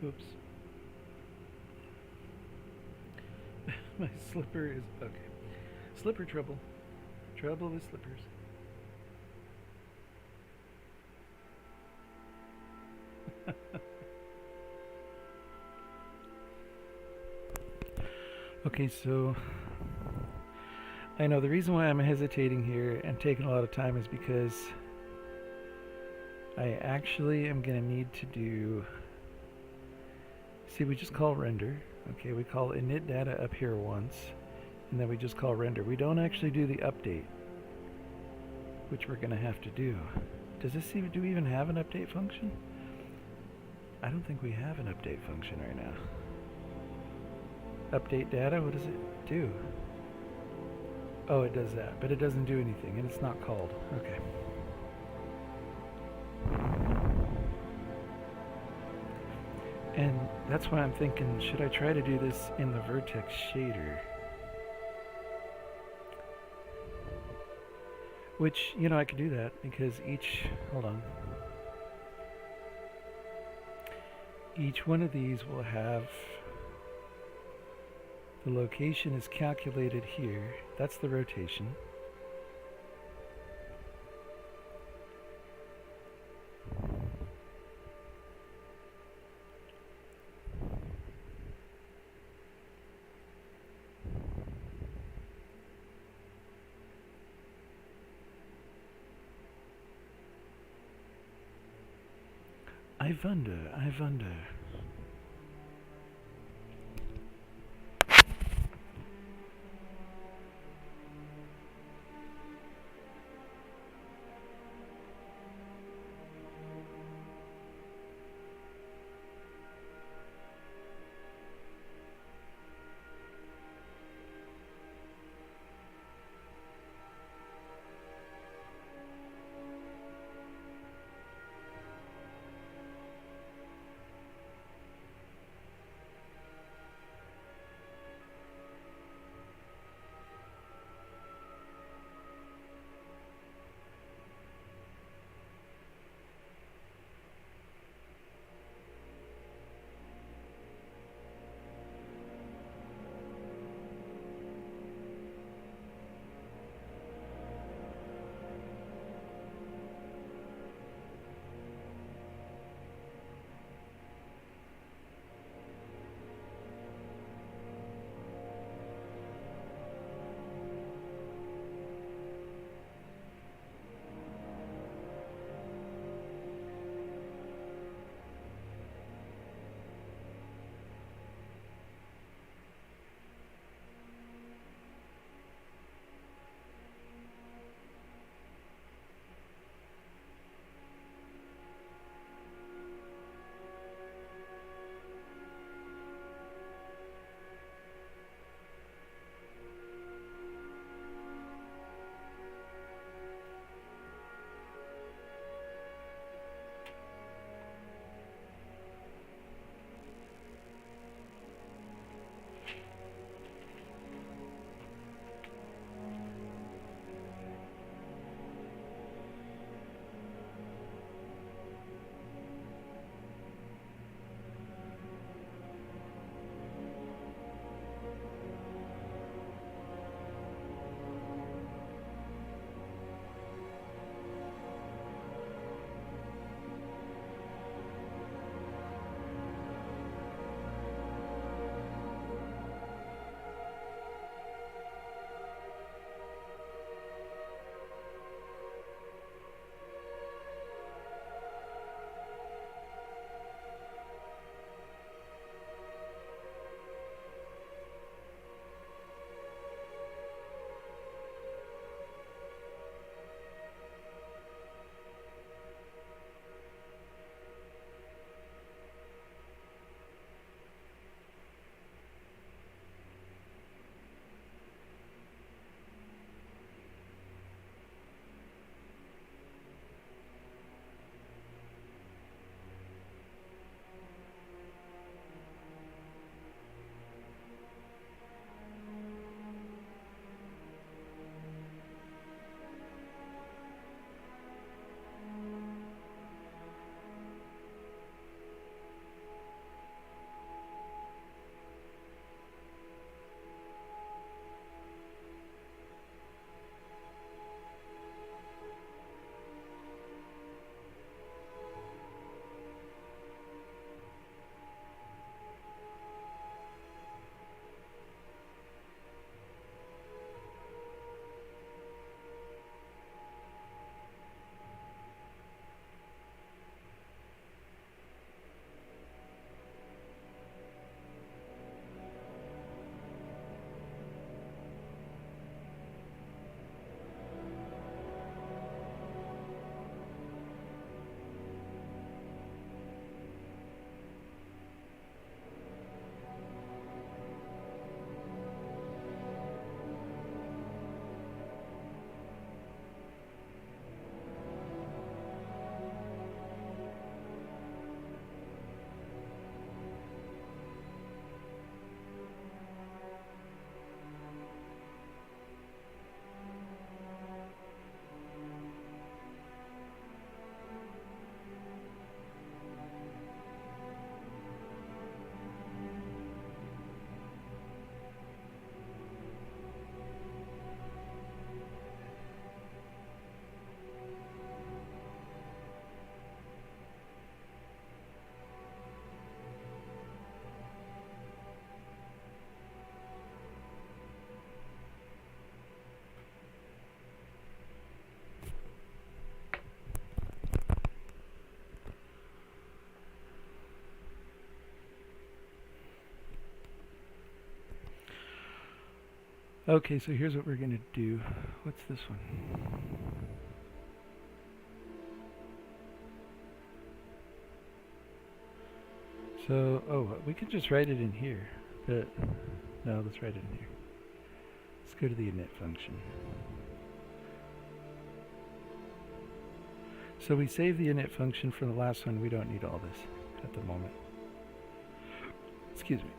Oops. My slipper is... okay. Slipper trouble. Trouble with slippers. Okay, so... I know the reason why I'm hesitating here and taking a lot of time is because I actually am going to need to do... See, we just call render. Okay, we call init data up here once, and then we just call render. We don't actually do the update, which we're going to have to do. Does this even, do we even have an update function? I don't think we have an update function right now. Update data, what does it do? Oh, it does that, but it doesn't do anything, and it's not called. Okay. And that's why I'm thinking, should I try to do this in the vertex shader? Which, you know, I could do that because hold on. Each one of these will have, the location is calculated here. That's the rotation. I wonder. Okay, so here's what we're going to do. What's this one? So, oh, we could just write it in here, but no, let's write it in here. Let's go to the init function. So we save the init function from the last one. We don't need all this at the moment. Excuse me.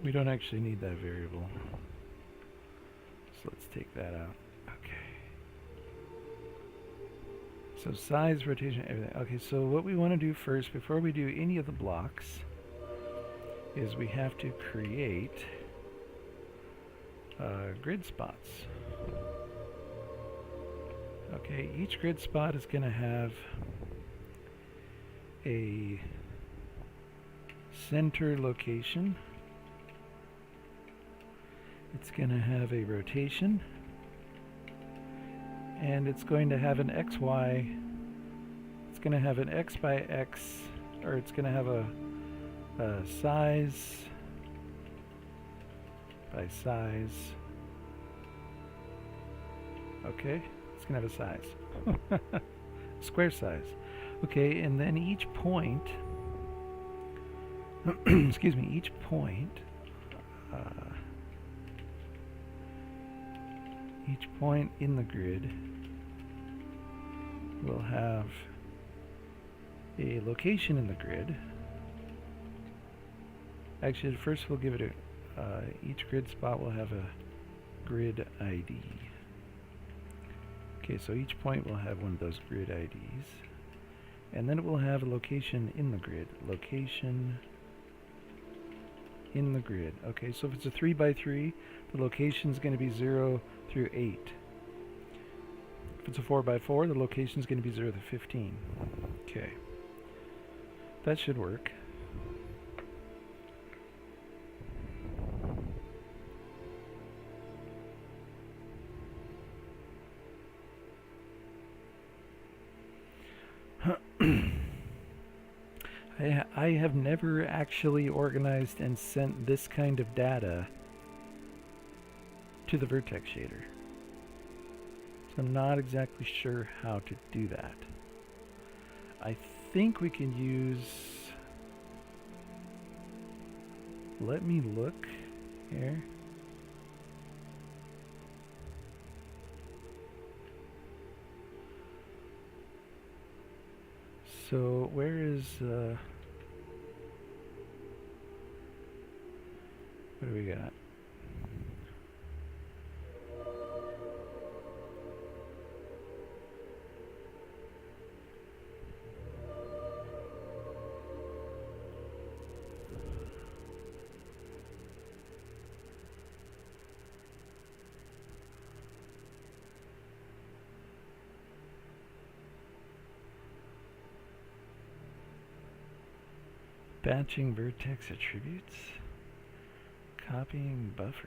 We don't actually need that variable. So let's take that out. Okay. So size, rotation, everything. Okay, so what we want to do first, before we do any of the blocks, is we have to create grid spots. Okay, each grid spot is going to have a center location. It's going to have a rotation, and it's going to have an XY. It's going to have an X by X, or it's going to have a size by size. Okay, it's going to have a size. Square size. Okay, and then each point, excuse me, each point in the grid will have a location in the grid. Actually, first we'll give it a, each grid spot will have a grid ID. Okay, so each point will have one of those grid IDs. And then it will have a location in the grid. Location in the grid. Okay, so if it's a 3 by 3, the location is going to be 0 through 8. If it's a 4 by 4, the location is going to be 0 to 15. Okay. That should work. I have never actually organized and sent this kind of data to the vertex shader. So I'm not exactly sure how to do that. I think we can use... Let me look here. So where is... what do we got? Batching vertex attributes. Copying buffers.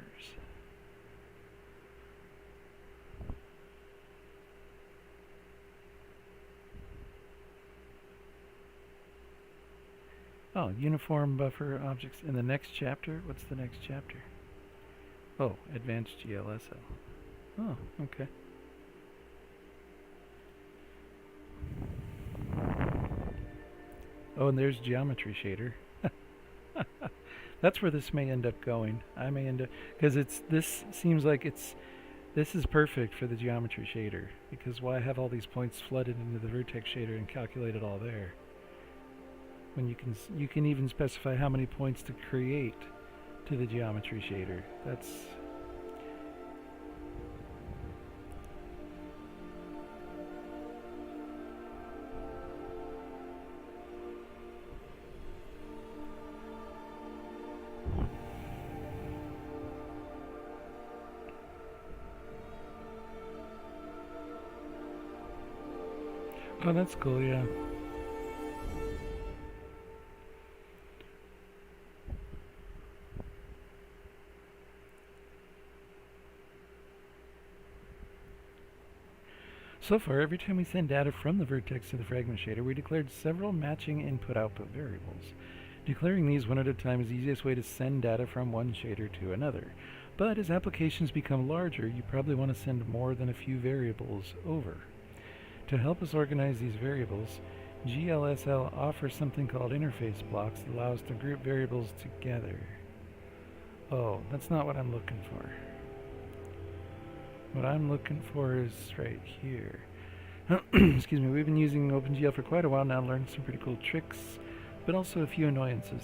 Oh, uniform buffer objects in the next chapter. What's the next chapter? Oh, advanced GLSL. Oh, okay. Oh, and there's geometry shader. That's where this may end up going. I may end up, because this seems like this is perfect for the geometry shader, because why have all these points flooded into the vertex shader and calculate it all there? When you can even specify how many points to create to the geometry shader. That's... Oh, that's cool, yeah. So far, every time we send data from the vertex to the fragment shader, we declared several matching input-output variables. Declaring these one at a time is the easiest way to send data from one shader to another. But as applications become larger, you probably want to send more than a few variables over. To help us organize these variables, GLSL offers something called interface blocks that allow us to group variables together. Oh, that's not what I'm looking for. What I'm looking for is right here. Excuse me, we've been using OpenGL for quite a while now, learned some pretty cool tricks, but also a few annoyances.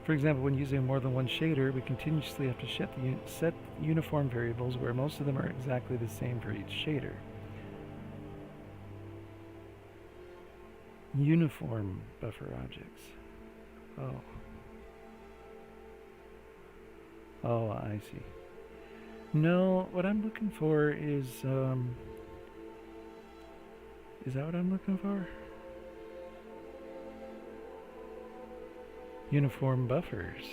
For example, when using more than one shader, we continuously have to set uniform variables where most of them are exactly the same for each shader. Uniform buffer objects. Oh. Oh, I see. No, what I'm looking for is that what I'm looking for? Uniform buffers.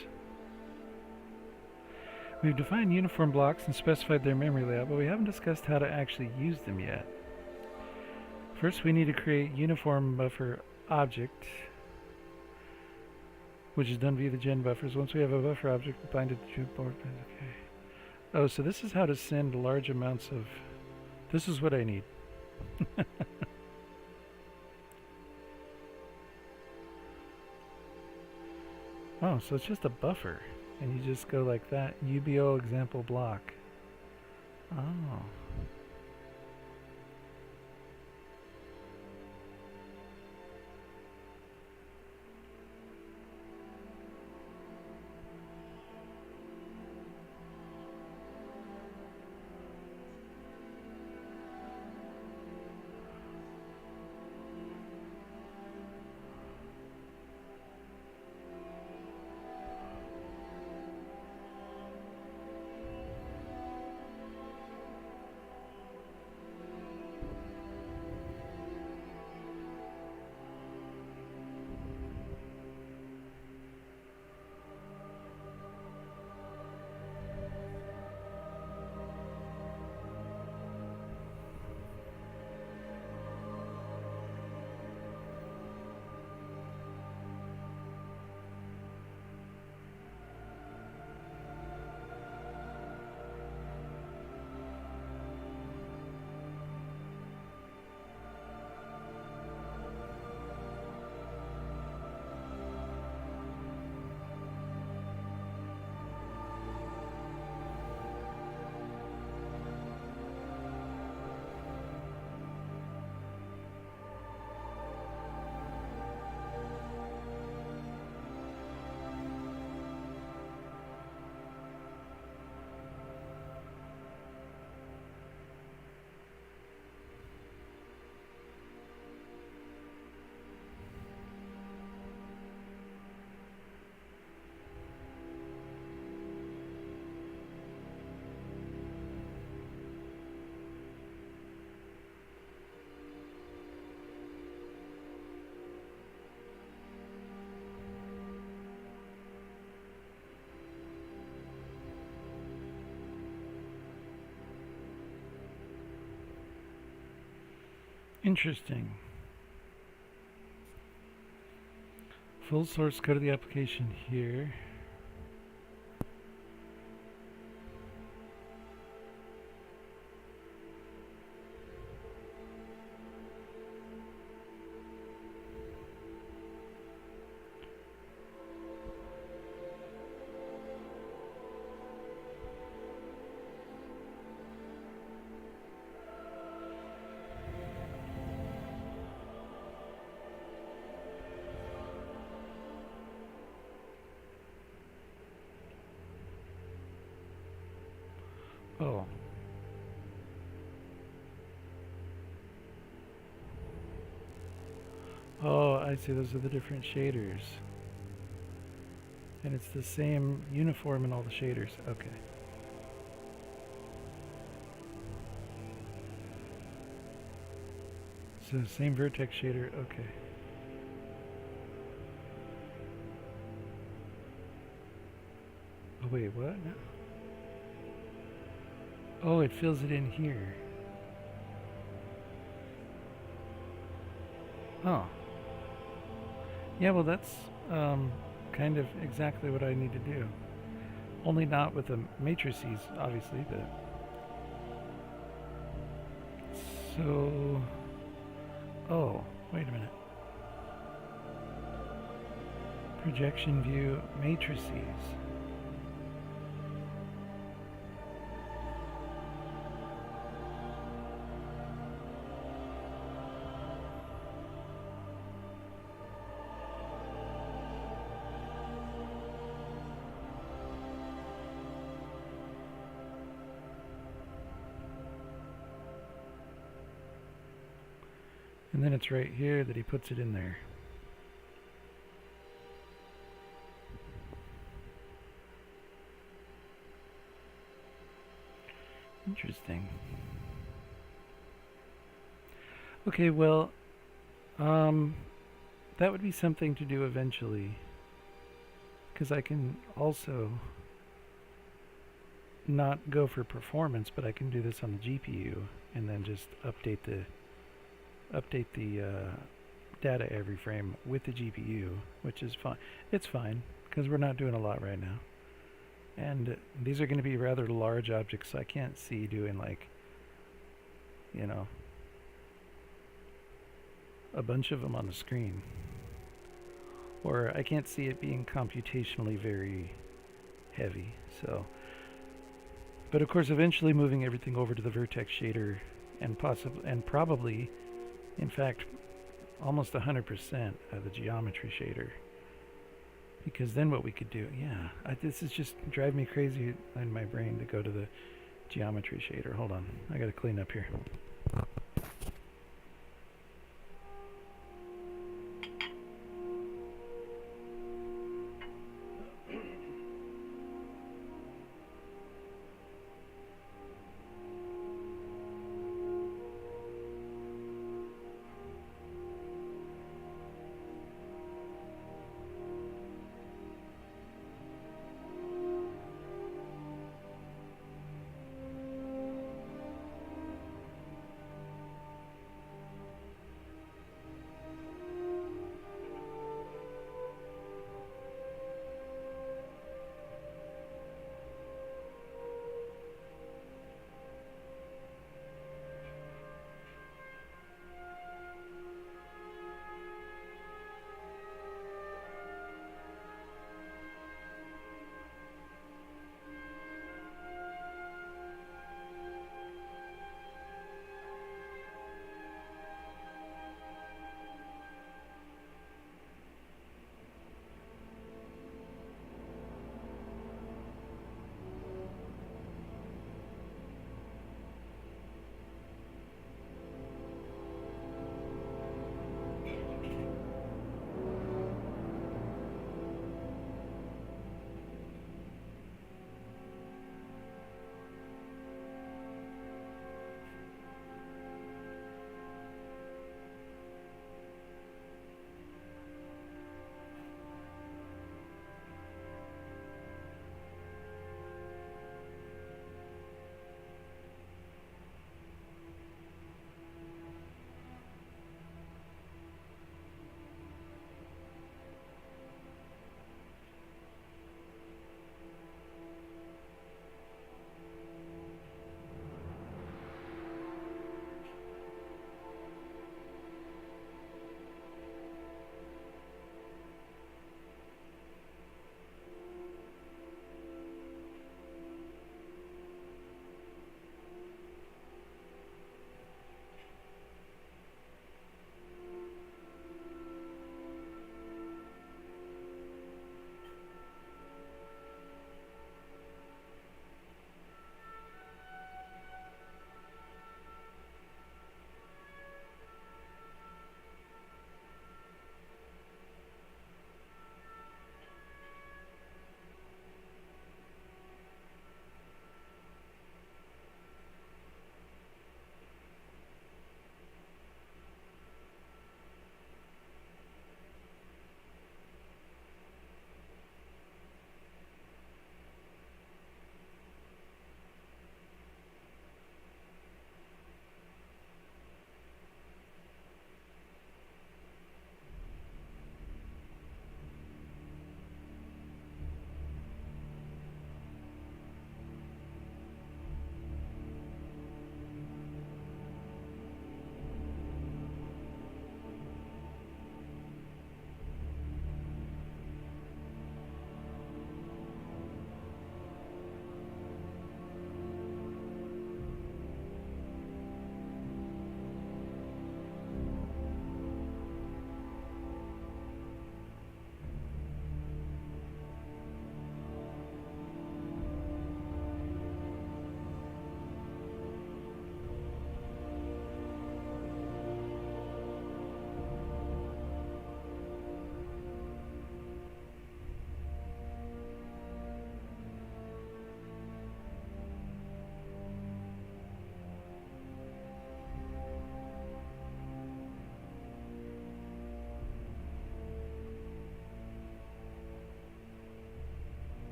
We've defined uniform blocks and specified their memory layout, but we haven't discussed how to actually use them yet. First, we need to create uniform buffer object, which is done via the gen buffers. Once we have a buffer object, we bind it to board. Okay. Oh, so this is how to send large amounts of... This is what I need. Oh, so it's just a buffer. And you just go like that. UBO example block. Oh. Interesting. Full source code of the application here. Oh. Oh, I see. Those are the different shaders. And it's the same uniform in all the shaders. Okay. So same vertex shader. Okay. Oh, wait, what? No. Oh, it fills it in here. Oh. Yeah, well that's kind of exactly what I need to do. Only not with the matrices, obviously, but... So... Oh, wait a minute. Projection view matrices. And then it's right here that he puts it in there. Interesting. Okay, well, that would be something to do eventually. Because I can also not go for performance, but I can do this on the GPU and then just update the data every frame with the GPU, which is fine. It's fine because we're not doing a lot right now, and these are going to be rather large objects, so I can't see doing like, you know, a bunch of them on the screen, or I can't see it being computationally very heavy. So, but of course, eventually moving everything over to the vertex shader, and probably, in fact, almost 100% of the geometry shader. Because then what we could do, this is just driving me crazy in my brain to go to the geometry shader. Hold on, I gotta clean up here.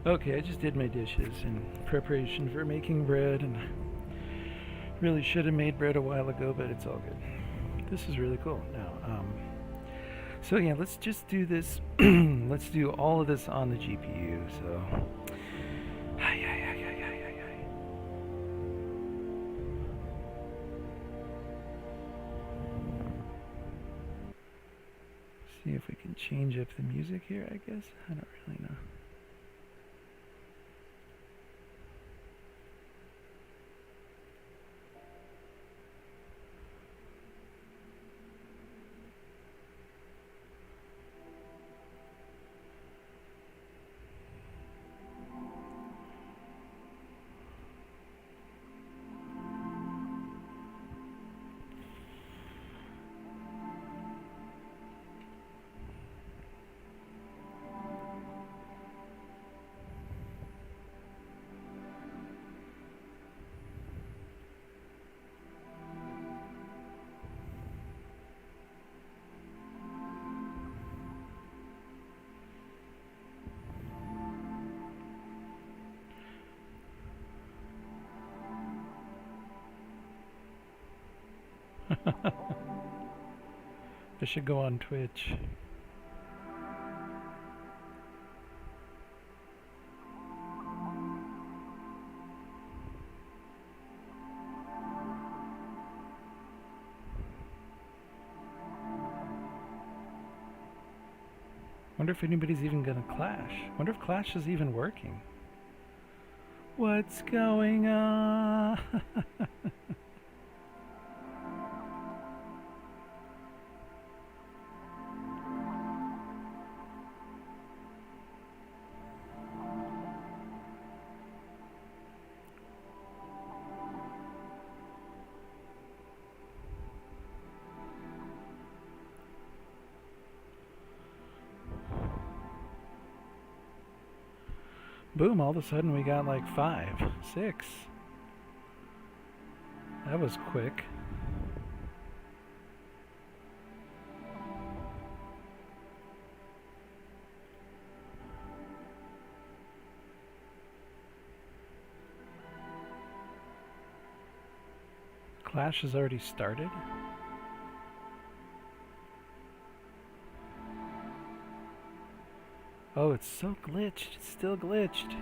Okay, I just did my dishes in preparation for making bread, and really should have made bread a while ago, but it's all good. This is really cool. Now, so yeah, let's just do this. Let's do all of this on the GPU. So, hi, hi, hi, hi, hi, hi, hi. See if we can change up the music here. I guess I don't really know. I should go on Twitch. Wonder if anybody's even gonna clash. Wonder if Clash is even working. What's going on? Boom, all of a sudden we got like 5, 6. That was quick. Clash has already started. Oh, it's so glitched. It's still glitched.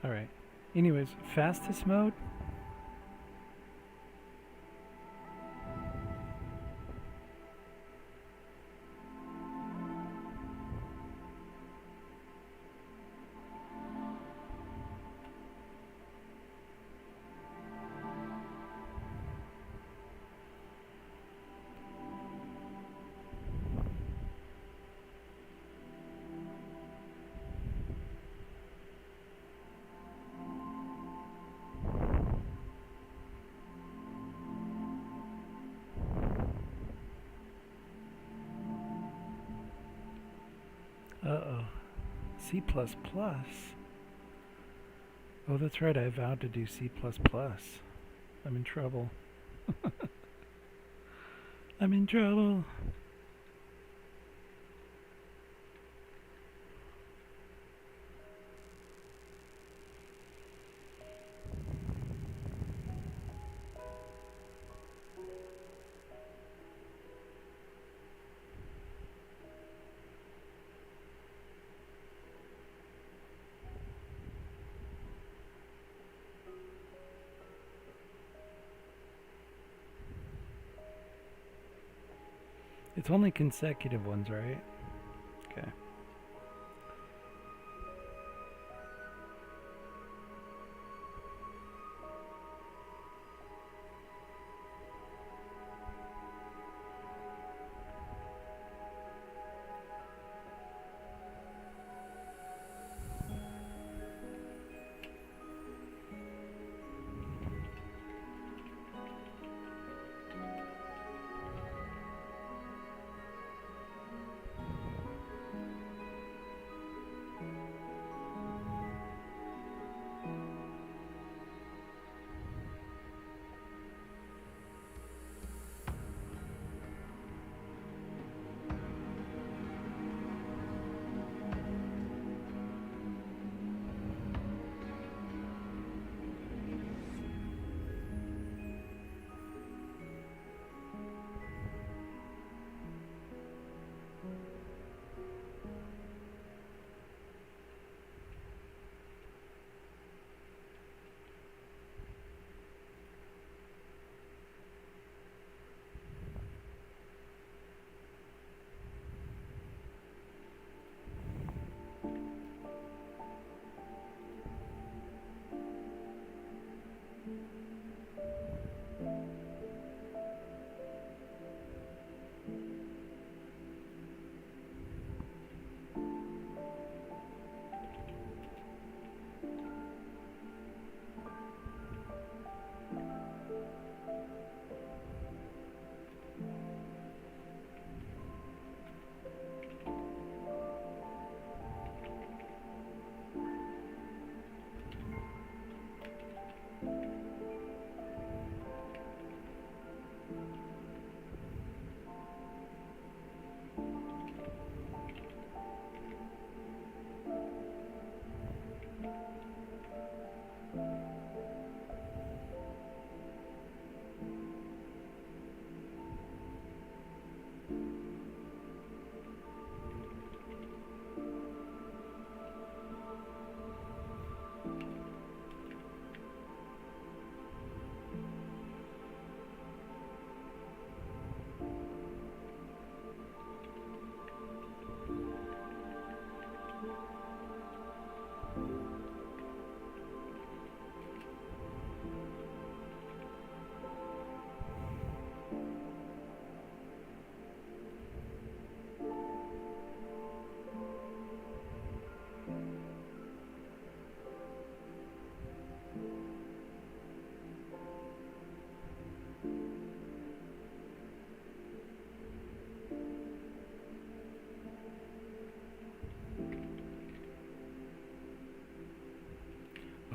Alright. Anyways, fastest mode. Uh-oh. C++. Oh, that's right. I vowed to do C++. I'm in trouble. I'm in trouble. It's only consecutive ones, right? Okay.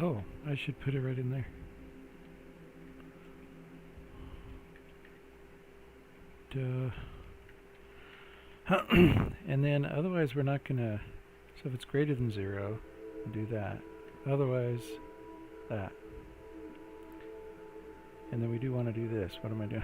Oh, I should put it right in there. Duh. And then otherwise we're not gonna, so if it's greater than 0, we'll do that. Otherwise, that. And then we do want to do this. What am I doing?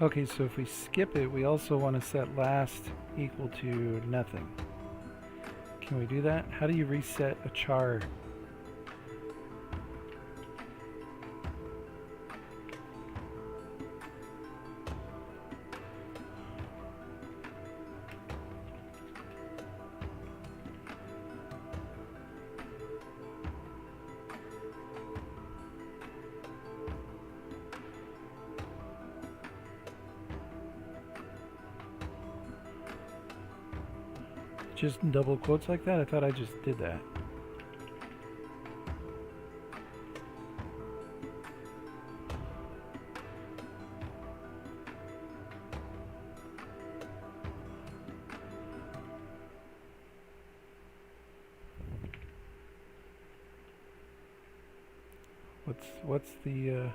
Okay, so if we skip it, we also want to set last equal to nothing. Can we do that? How do you reset a char? Just in double quotes like that? I thought I just did that. What's the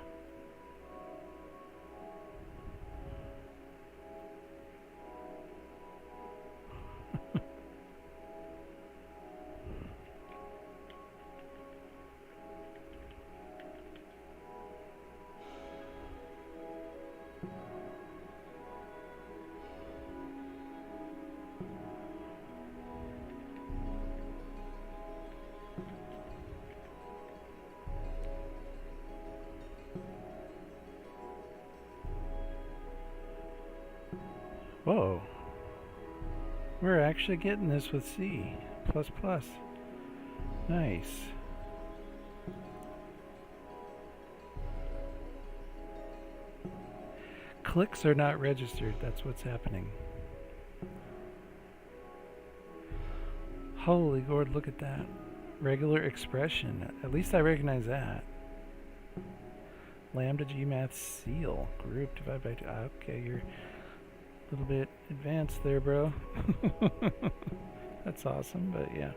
whoa. We're actually getting this with C++. Nice. Clicks are not registered. That's what's happening. Holy Lord, look at that. Regular expression. At least I recognize that. Lambda GMath seal. Group divided by 2. Okay, you're a little bit advanced there, bro. That's awesome, but yeah.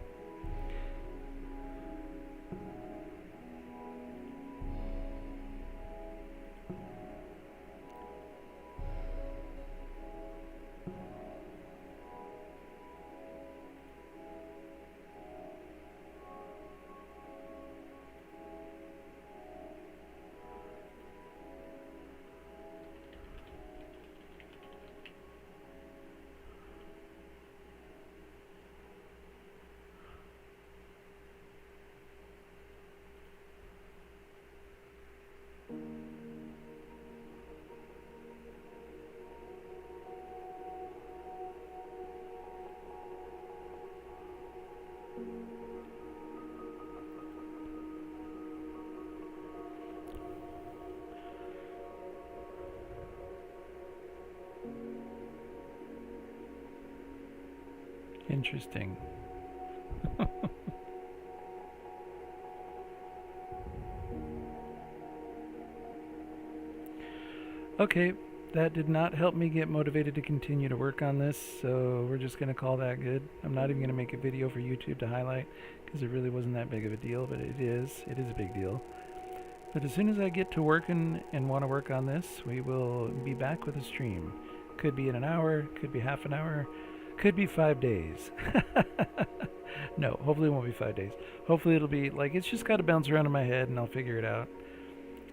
Interesting. Okay, that did not help me get motivated to continue to work on this, so we're just going to call that good. I'm not even going to make a video for YouTube to highlight, because it really wasn't that big of a deal, but it is a big deal. But as soon as I get to working and want to work on this, we will be back with a stream. Could be in an hour, could be half an hour, could be 5 days. No, hopefully it won't be 5 days. Hopefully it'll be, like, it's just got to bounce around in my head and I'll figure it out.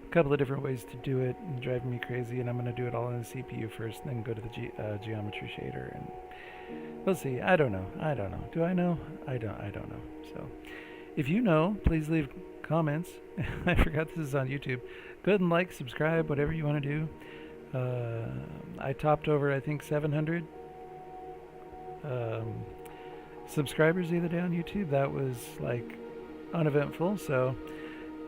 A couple of different ways to do it and driving me crazy, and I'm going to do it all in the CPU first and then go to the geometry shader, and we'll see. I don't know. Do I know? I don't know. So if you know, please leave comments. I forgot this is on YouTube. Go ahead and like, subscribe, whatever you want to do. I topped over, I think, 700 subscribers the other day on YouTube. That was like uneventful, so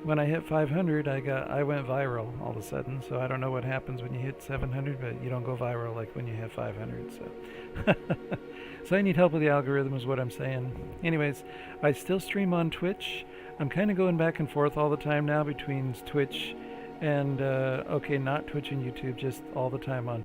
when I hit 500, I went viral all of a sudden. So I don't know what happens when you hit 700, but you don't go viral like when you hit 500. So, so I need help with the algorithm, is what I'm saying. Anyways, I still stream on Twitch. I'm kind of going back and forth all the time now between Twitch and okay, not Twitch and YouTube, just all the time on